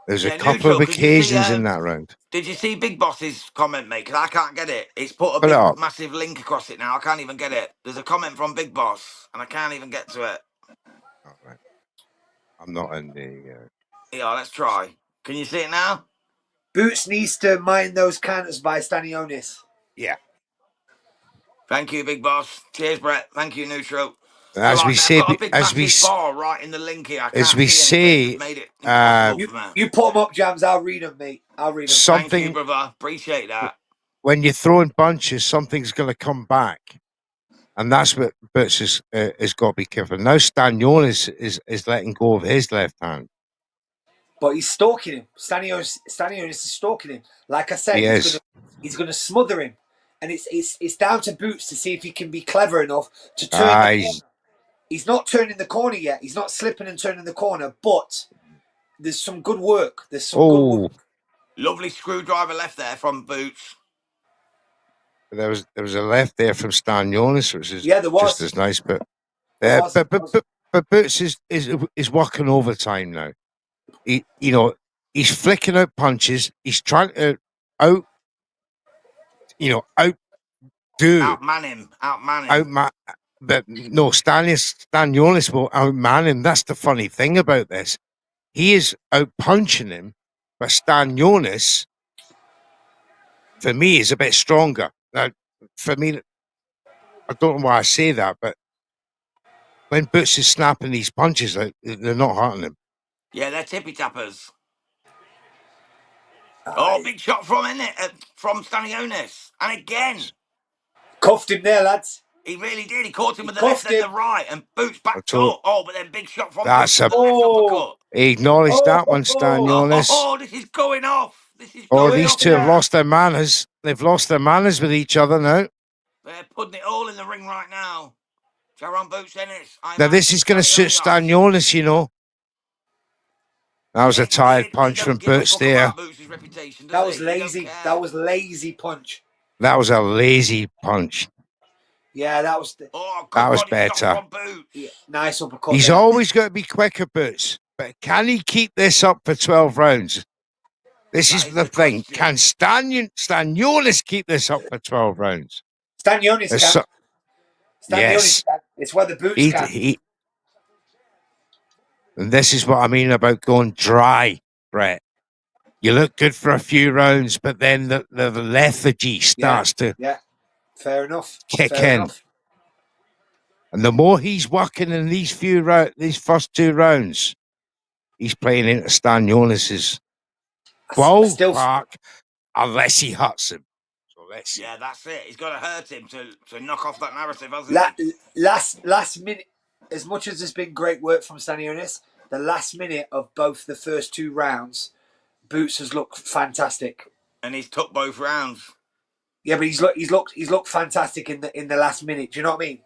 There's a couple of occasions in that round. Did you see Big Boss's comment, mate? Because I can't get it. It's put a big, massive link across it now. I can't even get it. There's a comment from Big Boss, and I can't even get to it. All right. I'm not in the... Yeah, let's try. Can you see it now? Boots needs to mind those counters by Stanionis. Yeah. Thank you, Big Boss. Cheers, Brett. Thank you, Neutral. It's all As right, we mate. I've say, got a big, massive bar right in the link here. I as can't we see anything. It's say, made it uh, impossible for me. You put them up, Jams. I'll read them, mate. I'll read them. Thank you, something brother. Appreciate that. when you're throwing bunches, something's going to come back, and that's what Butch has got to be careful. Now Stanionis is letting go of his left hand. But he's stalking him. Stanionis is stalking him. Like I said, He is. he's gonna smother him, and it's down to Boots to see if he can be clever enough to turn the corner. He's not turning the corner yet. He's not slipping and turning the corner, but there's some good work. There's some good work. Lovely screwdriver left there from Boots. There was a left there from Stanionis, which is there was. just as nice. But but Boots is working overtime now. He's flicking out punches. He's trying to outdo. Outman him. But no, Stanionis will outman him. That's the funny thing about this. He is out punching him, but Stanionis, for me, is a bit stronger. Now, for me, I don't know why I say that, but when Boots is snapping these punches out, they're not hurting him. Yeah, they're tippy tappers. Big shot from Stanionis. And again. Cuffed him there, lads. He really did. He caught him with the left and the right, and Boots backed up. But then big shot from Boots with the left uppercut. He acknowledged that one, Stanionis. This is going off. These two have lost their manners. They've lost their manners with each other now. They're putting it all in the ring right now. Jaron, Boots, Ennis. Now this is going to suit Stanionis, you know. That was a tired punch from Boots there. That was lazy. That was lazy punch. That was a lazy punch. Yeah, that was. That was better. Yeah, nice uppercut. He's always got to be quicker, Boots. But can he keep this up for 12 rounds? This is the thing. Can Stanionis keep this up for 12 rounds? Stanionis can. Yes. Can. It's whether Boots can. And this is what I mean about going dry, Brett. You look good for a few rounds, but then the lethargy starts to fair enough. Kick in. And the more he's working in these first 2 rounds, he's playing into Stanionis's ballpark unless he hurts him. So let's see. Yeah, that's it. He's got to hurt him to knock off that narrative, hasn't he? Last minute, as much as there's been great work from Stanionis, the last minute of both the first 2 rounds, Boots has looked fantastic. And he's took both rounds. Yeah, but he's looked fantastic in the last minute. Do you know what I mean?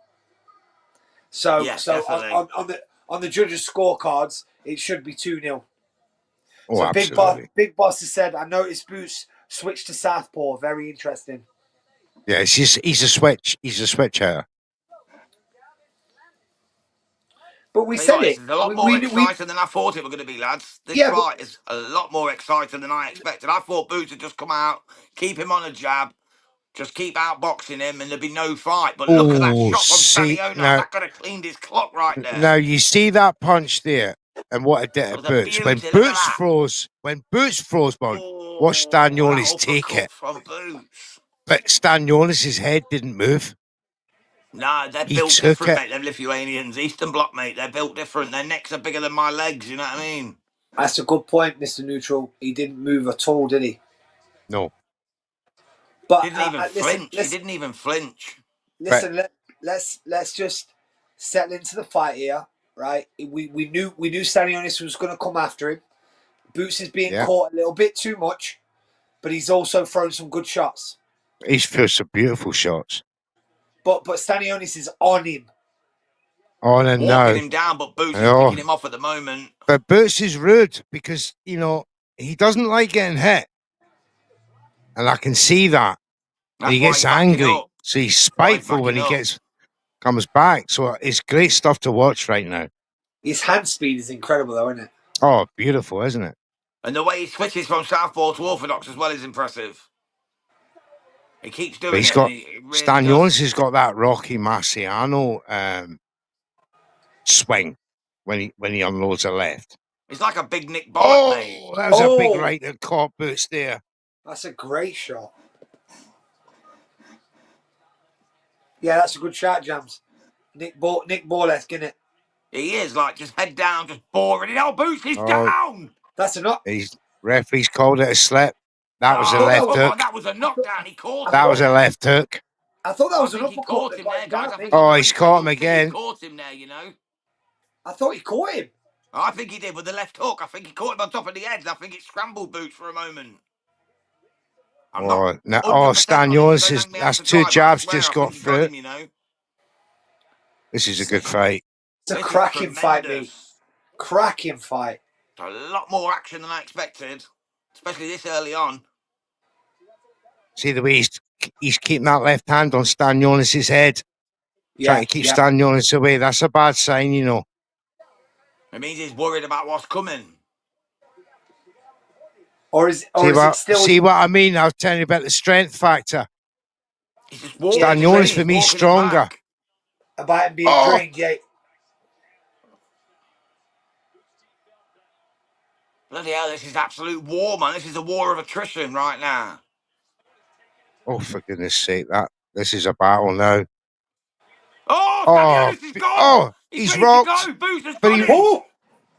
So on the judges' scorecards, it should be 2-0. Oh, so absolutely. Big Boss has said, I noticed Boots switched to southpaw. Very interesting. Yeah, he's a switch. He's a switcher. But we said it. It's a lot more exciting than I thought it was going to be, lads. This fight is a lot more exciting than I expected. I thought Boots would just come out, keep him on a jab, just keep outboxing him, and there'd be no fight. But look at that shot from Stanionis. That could have cleaned his clock right there. Now, you see that punch there, and what it did to Boots. When Boots froze, watch Stanionis take it. From Boots. But Stanionis' head didn't move. No, they're built different, mate. They're Lithuanians. Eastern Bloc, mate. They're built different. Their necks are bigger than my legs, you know what I mean? That's a good point, Mr. Neutral. He didn't move at all, did he? No. But he didn't even flinch. Listen, let's just settle into the fight here, right? We knew Stanionis was going to come after him. Boots is being caught a little bit too much, but he's also thrown some good shots. He's thrown some beautiful shots. But Stanionis is on him. On and now. Walking him down, but Boots is picking him off at the moment. But Boots is rude because, he doesn't like getting hit. And I can see that. He gets angry. So he's spiteful when he comes back. So it's great stuff to watch right now. His hand speed is incredible, though, isn't it? Oh, beautiful, isn't it? And the way he switches from southpaw to orthodox as well is impressive. He keeps doing it. Stanionis has got that Rocky Marciano swing when he unloads a left. It's like a big Nick Bollock, mate. That was a big right that caught Boots there. That's a great shot. Yeah, that's a good shot, Jams. Nick Borlesk, innit? He is like just head down, just boring it. Oh, Boots, he's Oh. down. That's a knock. He's referee's called it a slip. That was a Oh, left come hook. on, that was a knockdown. He caught That him was a there. left hook. I thought that I was an think he uppercut. caught that him got there, him guys. down, I think mate. Oh, he he's went caught him for it. again. He caught him there, you know. I thought he caught him. I think he did with the left hook. I think he caught him on top of the head. I think it scrambled Boots for a moment. I'm not 100% on it. Stanionis You is don't hang me out that's to two dry, but I jabs swear just I got think he got through. him, you know. This is a good fight. It's a This is cracking fight, mate. tremendous. Cracking fight. A lot more action than I expected, especially this early on. See the way he's keeping that left hand on Stanionis' head, trying to keep Stanionis away. That's a bad sign, you know. It means he's worried about what's coming. Or is it still? See what I mean? I was telling you about the strength factor. He's just walking. Stanionis for me stronger. About him being drained, yeah. Bloody hell, this is absolute war, man. This is a war of attrition right now. Oh, for goodness sake, this is a battle now. Oh, Stanionis is gone. Oh, he's ready rocked. to go. Boots has But got him.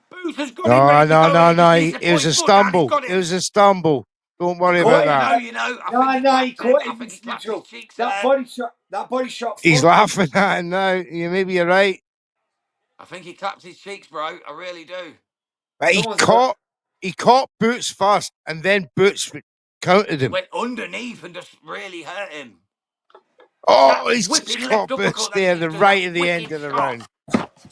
Boots has got him ready to go. No. It was a stumble. It was a stumble. Don't worry about that. You know. No, he caught him. I think he clapped Neutral. his cheeks That there. body shot. He's laughing at him now. Maybe you're right. I think he clapped his cheeks, bro. I really do. But he caught Boots first, and then Boots countered him. Went underneath and just really hurt him. Oh, he's just caught Boots there, the right at the end of the round.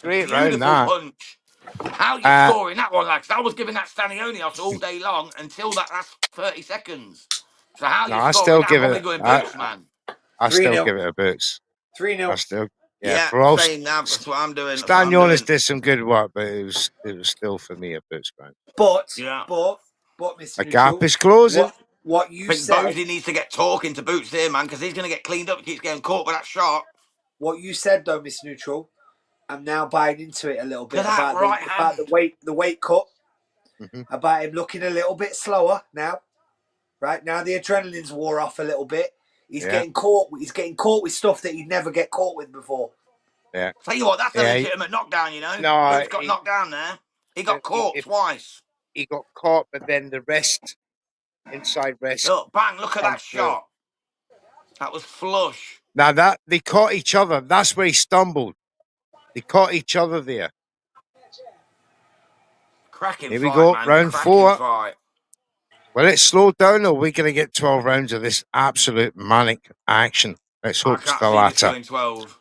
Great round, that. Punch. How you scoring that one, lads? I was giving that Stanionis all day long until that last 30 seconds. So how you scoring that? Probably going Boots, man. I still give it a Boots. 3-0. Yeah, same now. That's what I'm doing. Stanionis did some good work, but it was still for me a Boots round. But Mr. A gap is closing. What you said. I think Bootsy needs to get talking to Boots here, man, because he's going to get cleaned up. He keeps getting caught with that shot. What you said, though, Mr. Neutral, I'm now buying into it a little bit about the weight cut, about him looking a little bit slower now. Right now, the adrenaline's wore off a little bit. He's getting caught. He's getting caught with stuff that he'd never get caught with before. Yeah. Tell you what, that's a legitimate knockdown. You know, no, Boots got knocked down there. He got caught twice. He got caught, but then the wrist, inside wrist. Look, bang! Look at that shot. That was flush. Now they caught each other. That's where he stumbled. They caught each other there. Cracking Here we go, man. round 4. Fight. Well, it's slowed down, or we're going to get 12 rounds of this absolute manic action. Let's hope it's the latter. 12.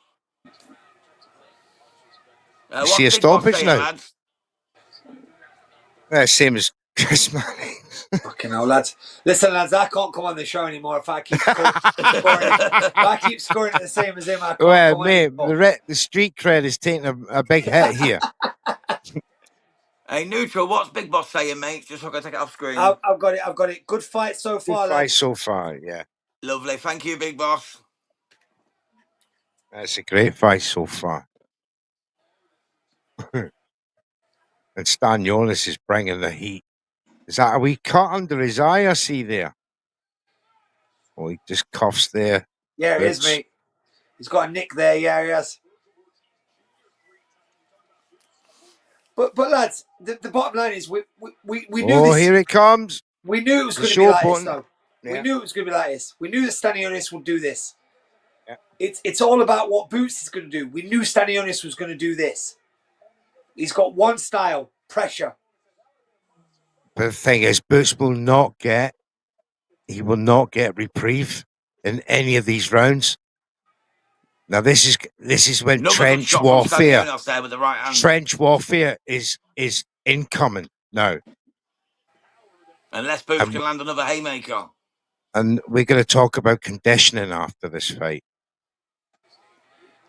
You see a stoppage now? Same as Chris Manning. Fucking hell, lads. Listen, lads, I can't come on the show anymore if I keep scoring. If I keep scoring the same as him, I can't well, mate, the street cred is taking a big hit here. Hey, Neutral, what's Big Boss saying, mate? Just so I can take it off screen. I've got it. Good fight so far, Good fight so far, yeah. Lovely. Thank you, Big Boss. That's a great fight so far. And Stanionis is bringing the heat. Is that a wee cut under his eye I see there? Oh, he just coughs there. Yeah, it is, mate. He's got a nick there. Yeah, he has. But lads, the bottom line is we knew this. Oh, here it comes. We knew it was going to be like this, though. Yeah. We knew it was going to be like this. We knew that Stanionis would do this. Yeah. It's all about what Boots is going to do. We knew Stanionis was going to do this. He's got one style, pressure. But the thing is, Boots will not get reprieve in any of these rounds. Now this is when trench warfare. Trench warfare is incoming now. Unless Boots can land another haymaker. And we're going to talk about conditioning after this fight.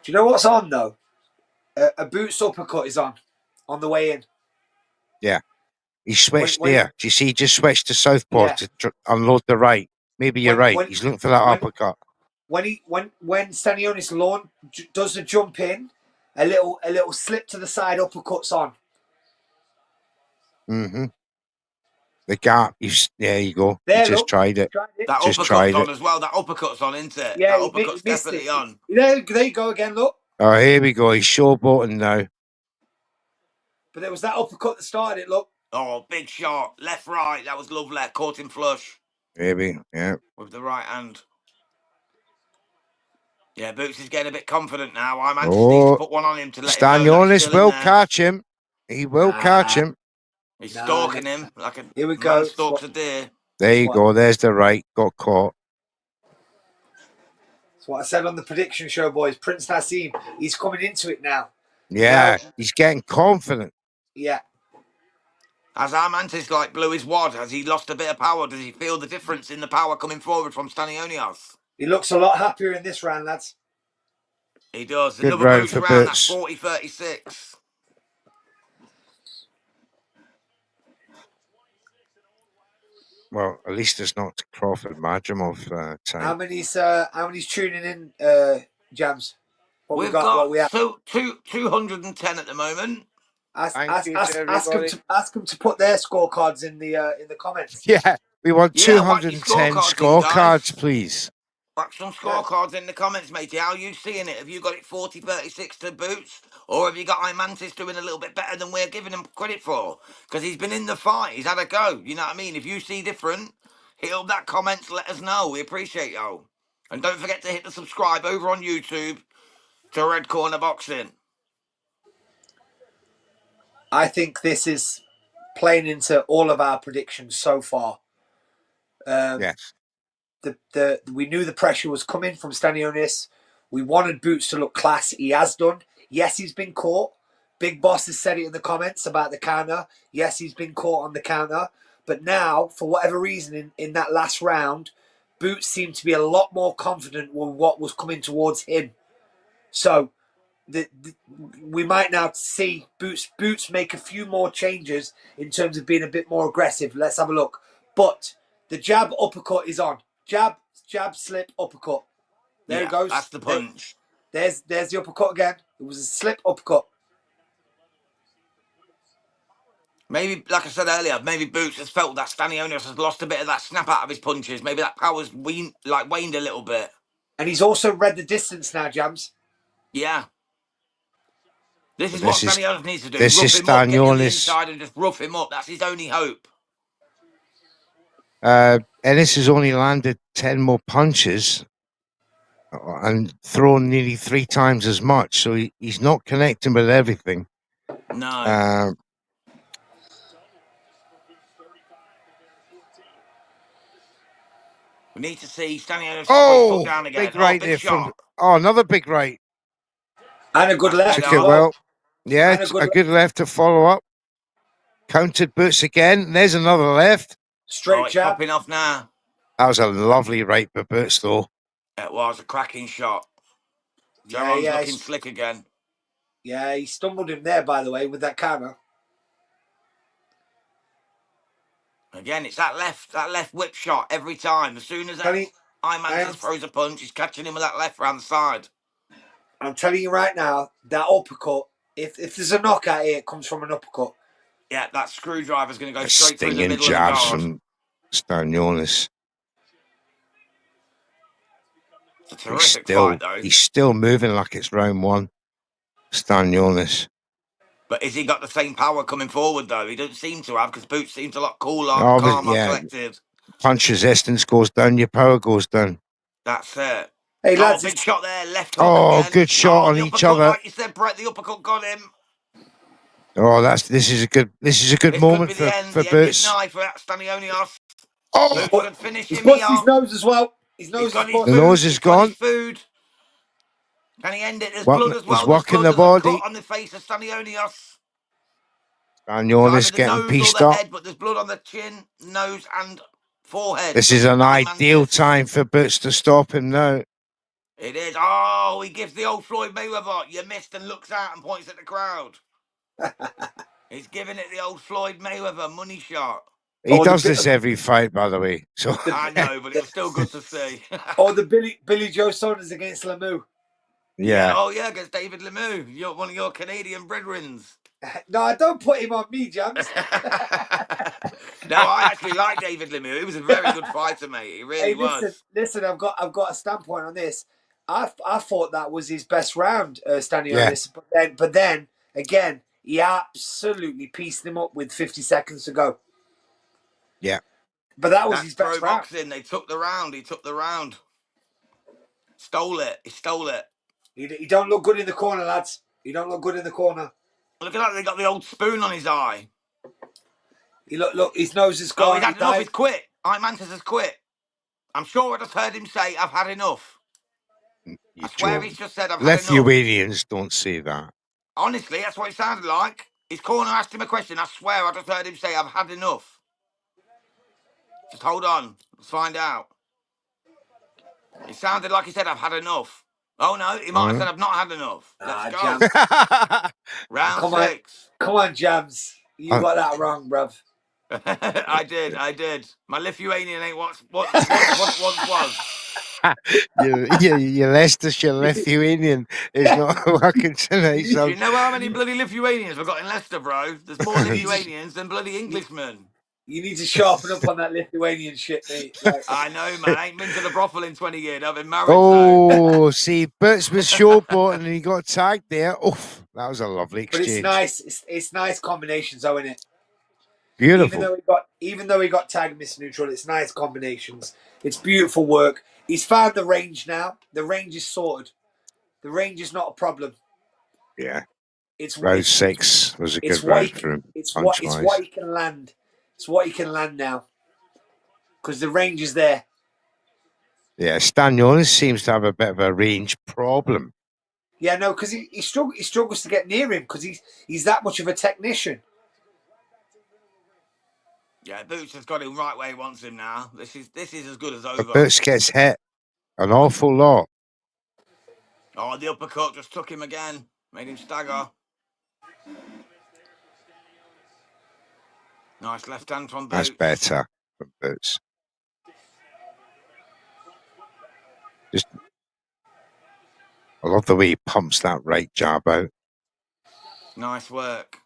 Do you know what's on though? A Boots uppercut is on the way in. Yeah. He switched there. Do you see? He just switched to southpaw to unload the right. Maybe you're right. He's looking for that uppercut. When Stanionis does the jump in, a little slip to the side, uppercuts on. Mm-hmm. The gap. There you go. There, just tried it. That uppercut's on as well. That uppercut's on, isn't it? Yeah, that uppercut's definitely on. There you go again. Look. Oh, here we go. He's showboating now. But there was that uppercut that started it, look. Oh, big shot. Left, right. That was lovely. Caught him flush. Maybe, yeah. With the right hand. Yeah, Boots is getting a bit confident now. Eimantas needs to put one on him to let him know that he's Stanionis still in will there. catch him. He will catch him. He's stalking him like a Here we man go. stalks a deer. There you go. There's the right. Got caught. That's what I said on the prediction show, boys. Prince Nassim, he's coming into it now. Yeah, he's getting confident. Yeah. Has Eimantas like blew his wad? Has he lost a bit of power? Does he feel the difference in the power coming forward from Stanionis? He looks a lot happier in this round, lads. He does. Good Another round Boots for round. That's Boots. 40-36. Well, at least it's not Crawford Madrimov time. How many's tuning in, Jams? What We've we got? got What we have? 210 at the moment. Ask everybody. them to put their scorecards in the comments. Yeah, we want Yeah, 210 whack your scorecards, please. Whack some scorecards in the comments, matey. How are you seeing it? Have you got it 40-36 to Boots? Or have you got Eimantas doing a little bit better than we're giving him credit for? Because he's been in the fight. He's had a go. You know what I mean? If you see different, hit up that comments. Let us know. We appreciate y'all. And don't forget to hit the subscribe over on YouTube to Red Corner Boxing. I think this is playing into all of our predictions so far. Yes. We knew the pressure was coming from Stanionis. We wanted Boots to look class. He has done. Yes, he's been caught. Big Boss has said it in the comments about the counter. Yes, he's been caught on the counter. But now, for whatever reason, in that last round, Boots seemed to be a lot more confident with what was coming towards him. So we might now see Boots make a few more changes in terms of being a bit more aggressive. Let's have a look. But the jab uppercut is on. Jab, slip, uppercut. There it goes. That's the punch. There's the uppercut again. It was a slip uppercut. Maybe, like I said earlier, maybe Boots has felt that Stanionis has lost a bit of that snap out of his punches. Maybe that power's waned a little bit. And he's also read the distance now, Jams. Yeah. This is what Stanionis needs to do. This rough is him up, get to the Stanionis. inside and just rough him up. That's his only hope. Ennis has only landed 10 more punches and thrown nearly 3 times as much, so he's not connecting with everything. No. We need to see Stanionis put foot down again. Big right big there shot. another big right. And a good left. Took it well. Yeah, a good left to follow up. Counted Boots again. There's another left. Straight jab. Popping off now. That was a lovely right for Boots, though. It was a cracking shot. Jaron's looking slick again. Yeah, he stumbled him there, by the way, with that counter. Again, it's that left whip shot every time. As soon as Eimantas throws a punch, he's catching him with that left round the side. I'm telling you right now, that uppercut, if there's a knockout here, it comes from an uppercut. Yeah, that screwdriver's going to go straight through the middle of the jabs guard. from Stanionis. It's a terrific fight, though. He's still moving like it's round 1. Stanionis. But has he got the same power coming forward, though? He doesn't seem to have, because Boots seems a lot cooler, calmer, collected. Punch resistance goes down, your power goes down. That's it. Hey, lads, big shot there, left hook again. Good shot on each other. Like you said, Brett, the uppercut got him. Oh, this is a good moment for Boots. Knife for Stanionis. Oh, Boots could finish him. He's lost his nose as well. His nose the nose is gone. Food. Can he end it? There's blood as well. He's walking the body. On the face of Stanionis getting pieced up. Head, but there's blood on the chin, nose, and forehead. This is an ideal time for Boots to stop him now. It is. Oh, he gives the old Floyd Mayweather. You missed, and looks out and points at the crowd. He's giving it the old Floyd Mayweather money shot. He does this every fight, by the way. So I know, but it was still good to see. The Billy Joe Saunders against Lemieux. Yeah. Oh, yeah, against David Lemieux. You're one of your Canadian brethrens. No, don't put him on me, Jams. No, I actually like David Lemieux. He was a very good fighter, mate. He really was. Listen, I've got a standpoint on this. I thought that was his best round, Stanionis. But then again, he absolutely pieced him up with 50 seconds to go. Yeah. But that was That's his pro best round. boxing. They took the round. He took the round. Stole it. He stole it. He don't look good in the corner, lads. He don't look good in the corner. Look at that. They got the old spoon on his eye. He look. His nose is Oh, gone. he's had enough. He's quit. Eimantas has quit. I'm sure I just heard him say, "I've had enough." I swear he's just said, "I've had enough." Lithuanians don't say that. Honestly, that's what it sounded like. His corner asked him a question. I swear I just heard him say, "I've had enough." Just hold on. Let's find out. It sounded like he said, "I've had enough." Oh, no. He might have said, "I've not had enough." Let's go. Jams. Round 6. Come on, Jams. You got that wrong, bruv. I did. My Lithuanian ain't what it once was. Your Leicestershire Lithuanian is not working tonight. So You know how many bloody Lithuanians we've got in Leicester, bro? There's more Lithuanians than bloody Englishmen. You need to sharpen up on that Lithuanian shit, mate. Like, I know, man. I ain't been to the brothel in 20 years. I've been married, oh, see, Boots was showboating and he got tagged there. Oof, that was a lovely exchange. But it's nice. It's nice combinations, though, isn't it? Beautiful. Even though he got tagged Mr. Neutral, it's nice combinations. It's beautiful work. He's found the range now. The range is sorted. The range is not a problem. Yeah. It's round 6 was a good round for him. It's what he can land. It's what he can land now. Because the range is there. Yeah, Stanionis seems to have a bit of a range problem. Yeah, no, because he struggles to get near him because he's that much of a technician. Yeah, Boots has got him right where he wants him now. This is as good as over. But Boots gets hit an awful lot. Oh, the uppercut just took him again. Made him stagger. Nice left hand from Boots. That's better from Boots. I love the way he pumps that right jab out. Nice work.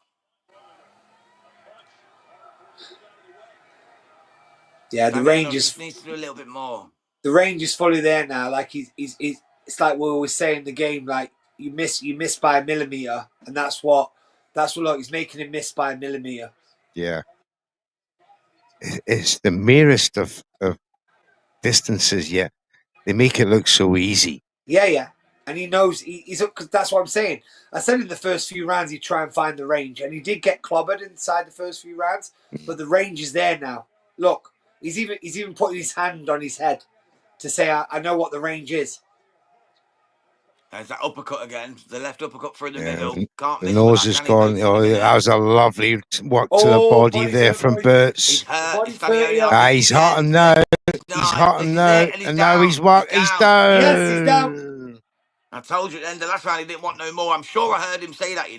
Yeah, the range is needs to do a little bit more. The range is fully there now. Like he's it's like we always say in the game, like you miss by a millimeter, and that's what look, he's making him miss by a millimeter. Yeah. It's the merest of distances, yet they make it look so easy. Yeah. And he knows he's up, because that's what I'm saying. I said in the first few rounds he'd try and find the range, and he did get clobbered inside the first few rounds, but the range is there now. Look, he's even putting his hand on his head to say, I know what the range is. There's that uppercut again. The left uppercut through the middle. Can't the nose is gone. That was a lovely work to the body there from Boots. He's hurt. He's hurting now. He's hurting now. And now he's down. Yes, he's down. I told you at the end of the last round he didn't want no more. I'm sure I heard him say that,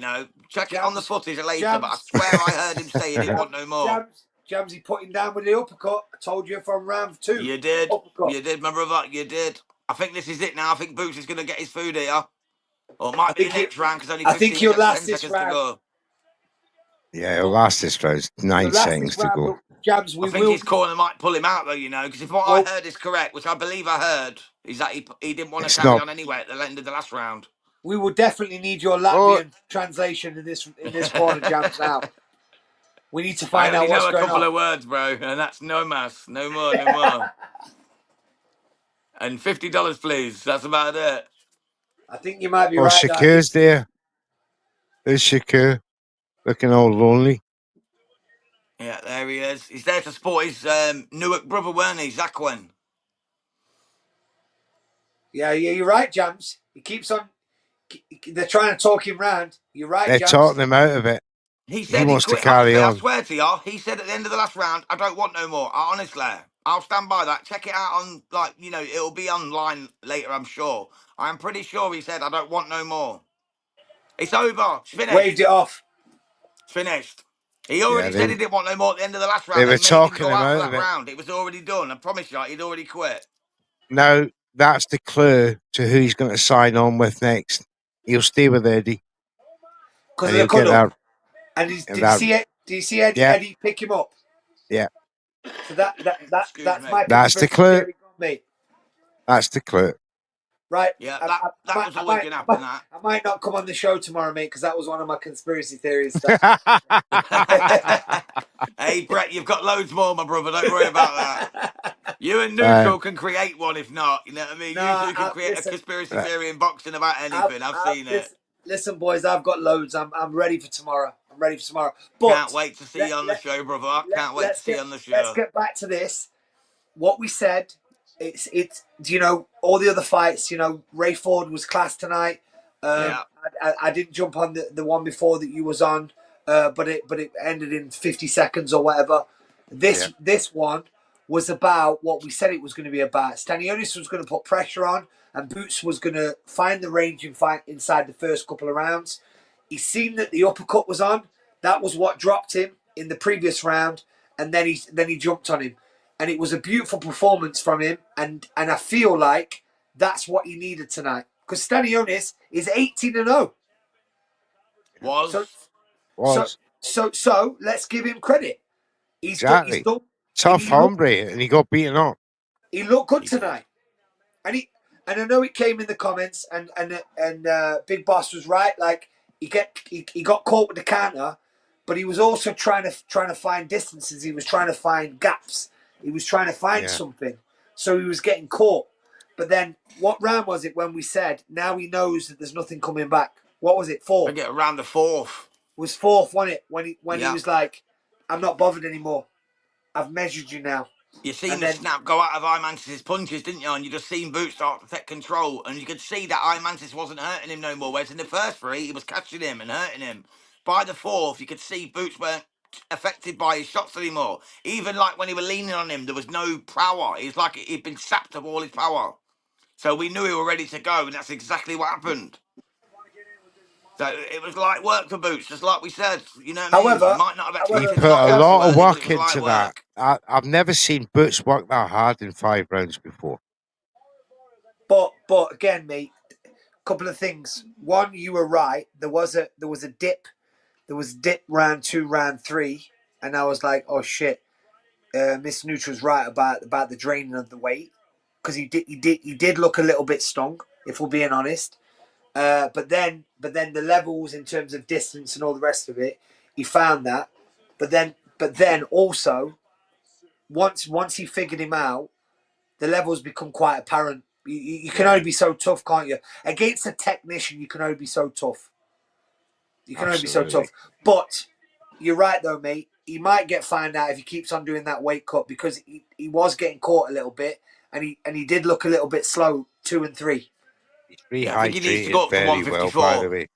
Check it on the footage later, but I swear I heard him say he didn't want no more. Jams, he put him down with the uppercut. I told you from round 2. You did. Uppercut. You did, my brother. You did. I think this is it now. I think Boots is going to get his food here. Or it might be the next round because only 10 seconds to go. Yeah, he'll last this round. 9 seconds to go. Jams, I think his corner might pull him out, though, because if what I heard is correct, which I believe I heard, is that he didn't want to carry on anyway at the end of the last round. We will definitely need your Latvian translation in this corner, Jams, now. We need to find out what's going on. I know a couple of words, bro, and that's no mas. No more. And $50, please. That's about it. I think you might be right. Shakur's there. There's Shakur. Looking all lonely. Yeah, there he is. He's there to support his Newark brother, weren't he? Zakwan. Yeah, you're right, Jams. He keeps on. They're trying to talk him round. You're right, They're Jams. talking him out of it. He said wants to carry on. I swear to you, he said at the end of the last round, I don't want no more. Honestly, I'll stand by that. Check it out on, it'll be online later, I'm sure. I'm pretty sure he said, I don't want no more. It's over. It's finished. Waved it off. It's finished. He already said he didn't want no more at the end of the last round. They were talking him out of it. Round. It was already done. I promise you, he'd already quit. Now, that's the clue to who he's going to sign on with next. He'll stay with Eddie. Because he'll get that. And did you see Eddie pick him up? Yeah. So that's my That's the clue. That's the clue. Right. Yeah, I, that I, I, that might, was I, always might, going to I, happen. might, I might not come on the show tomorrow, mate, because that was one of my conspiracy theories. That. Hey, Brett, you've got loads more, my brother. Don't worry about that. You and Neutral can create one if not. You know what I mean? You two can create a conspiracy theory in boxing about anything. I've seen it. Listen, boys, I've got loads. I'm ready for tomorrow. I'm ready for tomorrow. Can't But wait to see let, you on the let, show, brother. Can't wait to let's see you get on the let's show. get back to this. What we said, it's all the other fights. Ray Ford was class tonight. Yeah. I didn't jump on the one before that you was on, but it ended in 50 seconds or whatever. This one was about what we said it was going to be about. Stanionis was going to put pressure on, and Boots was going to find the range and fight inside the first couple of rounds. He seen that the uppercut was on. That was what dropped him in the previous round, and then he jumped on him, and it was a beautiful performance from him. And I feel like that's what he needed tonight, because Stanionis is 18-0. Was. So let's give him credit. He's exactly. done. Tough hombre, and he got beaten up. He looked good He tonight, and I know it came in the comments, and Big Boss was right. Like he got caught with the counter, but he was also trying to find distances. He was trying to find gaps. He was trying to find something. So he was getting caught. But then, what round was it when we said now he knows that there's nothing coming back? What was it? 4? I get around the fourth. It was 4th, wasn't it? When he was like, "I'm not bothered anymore. I've measured you now." You seen And the then snap go out of Eimantas' punches, didn't you? And you just seen Boots start to take control, and you could see that Eimantas wasn't hurting him no more. Whereas in the first 3, he was catching him and hurting him. By the 4th, you could see Boots weren't affected by his shots anymore. Even like when he was leaning on him, there was no power. It was like he'd been sapped of all his power. So we knew he were ready to go, and that's exactly what happened. So it was light work for Boots, just like we said. You know what I mean? However, Might not have He expected put a knockouts too lot of early, but it work was light into that. work. I've never seen Boots work that hard in 5 rounds before. but again, mate, couple of things. One, you were right. There was a dip. There was a dip round 2, round 3, and I was like, oh shit. Miss Neutral's right about the draining of the weight, because he did look a little bit stung, if we're being honest. But then the levels in terms of distance and all the rest of it, he found that. But then also once he figured him out, the levels become quite apparent. You can only be so tough, can't you? Against a technician, you can only be so tough. You can only be so tough. But you're right, though, mate. He might get found out if he keeps on doing that weight cut, because he was getting caught a little bit, and he did look a little bit slow 2 and 3. He's Yeah, I think he needs to rehydrated go up to very well, by the 154. way.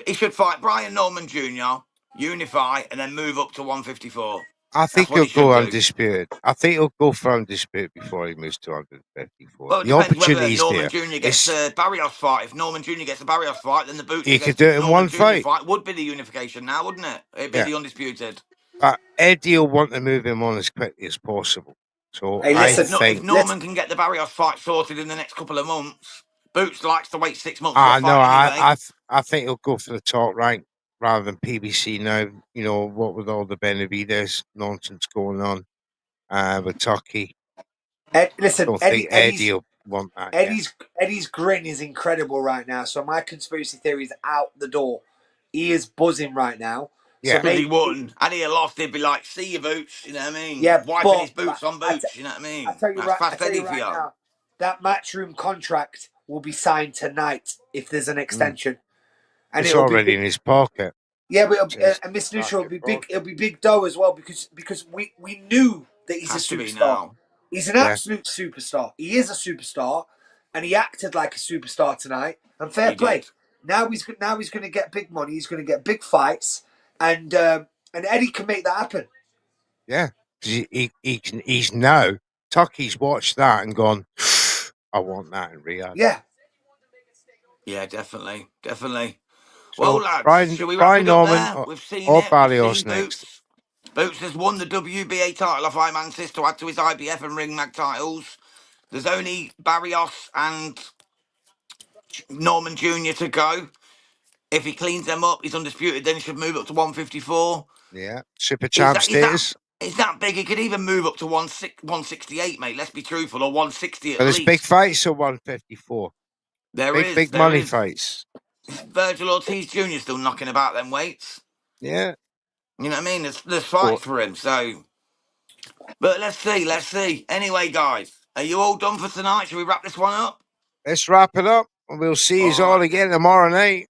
He should fight Brian Norman Jr., unify, and then move up to 154. I think That's what he'll he should go do. undisputed. I think he'll go for undisputed before he moves to 154. Well, it The depends whether opportunity's Norman there. Jr. gets a Barrios fight. If Norman Jr. gets a Barrios fight, then the Boots He could against do it in Norman one Jr. fight. fight would be the unification now, wouldn't it? It'd be the undisputed. Eddie will want to move him on as quickly as possible. So Hey, I listen, think. If Norman can get the Barrios fight sorted in the next couple of months, Boots likes to wait 6 months for a No, fight anyway. I think he'll go for the top rank rather than PBC now. You know, what with all the Benavides nonsense going on with Turkey. listen, I don't think Eddie will want that yet. Eddie's grin is incredible right now. So my conspiracy theory is out the door. He is buzzing right now. Yeah. Because he won. And he lost, he'd be like, see you, Boots. You know what I mean? Yeah, Wiping his boots on Boots. You know what I I mean? tell you That's right, fast Eddie for you. now, that matchroom contract will be signed tonight if there's an extension, and It's it'll be already big. in his pocket. Yeah, but and Miss Neutral will be big. It'll be big dough as well, because we knew that he's Has a to be superstar. now. He's an absolute superstar. He is a superstar, and he acted like a superstar tonight. And fair play. Did. Now he's going to get big money. He's going to get big fights, and Eddie can make that happen. Yeah, he's now Turkey's watched that and gone, I want that in Riyadh. Yeah, definitely. So, well, lads, should we wrap it up Norman there? We've seen or it. Barrios We've seen next. Boots. Boots has won the WBA title off Eimantas to add to his IBF and Ring Mag titles. There's only Barrios and Norman Jr. to go. If he cleans them up, he's undisputed. Then he should move up to 154. Yeah, super champ status. It's that big. It could even move up to 168, mate. Let's be truthful, or 160 at But there's big least. fights at 154. Big There money is. fights. Virgil Ortiz Jr. still knocking about them weights. Yeah. You know what I mean? There's fights for him. So, but let's see. Anyway, guys, are you all done for tonight? Should we wrap this one up? Let's wrap it up, and we'll see you All all right. again tomorrow night.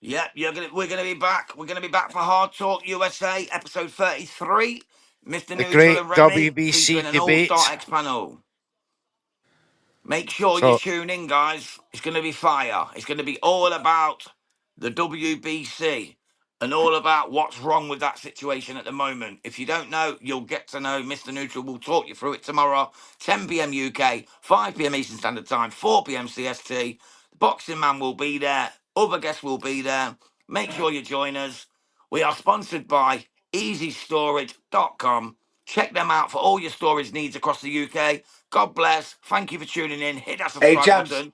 Yeah, we're gonna be back. We're gonna be back for Hard Talk USA, episode 33. Mr. The Neutral great and Remy WBC featuring an debate. all-star X panel. Make sure you So tune in, guys. It's going to be fire. It's going to be all about the WBC and all about what's wrong with that situation at the moment. If you don't know, you'll get to know. Mr. Neutral will talk you through it tomorrow, 10 p.m. UK, 5 p.m. Eastern Standard Time, 4 p.m. CST. The Boxing Man will be there. Other guests will be there. Make sure you join us. We are sponsored by EasyStorage.com. Check them out for all your storage needs across the UK. God bless. Thank you for tuning in. Hit that Hey, subscribe button.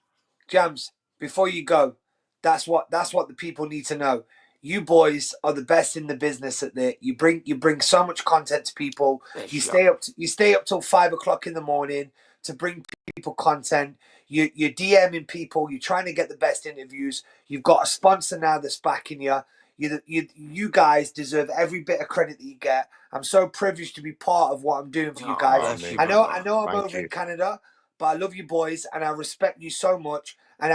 Jams, before you go, that's what the people need to know. You boys are the best in the business at that. You bring so much content to people. You stay up till 5 o'clock in the morning to bring people content. You're DMing people. You're trying to get the best interviews. You've got a sponsor now that's backing you. You guys deserve every bit of credit that you get. I'm so privileged to be part of what I'm doing for you guys. Bless you, I know I'm Thank over you. in Canada, but I love you boys and I respect you so much. And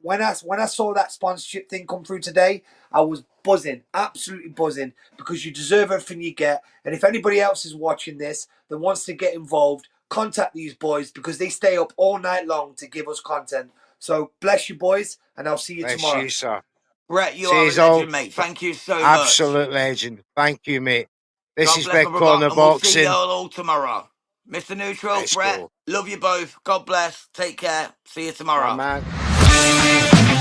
when I saw that sponsorship thing come through today, I was buzzing, absolutely buzzing, because you deserve everything you get. And if anybody else is watching this that wants to get involved, contact these boys because they stay up all night long to give us content. So bless you, boys, and I'll see you tomorrow. Bless you, sir. Brett, you are a legend, mate. Thank you so much. Absolute legend. Thank you, mate. This is bless Red my Corner brother, and we'll see Boxing. you all tomorrow. Mr. Neutral, Let's Brett, go. love you both. God bless. Take care. See you tomorrow. My man.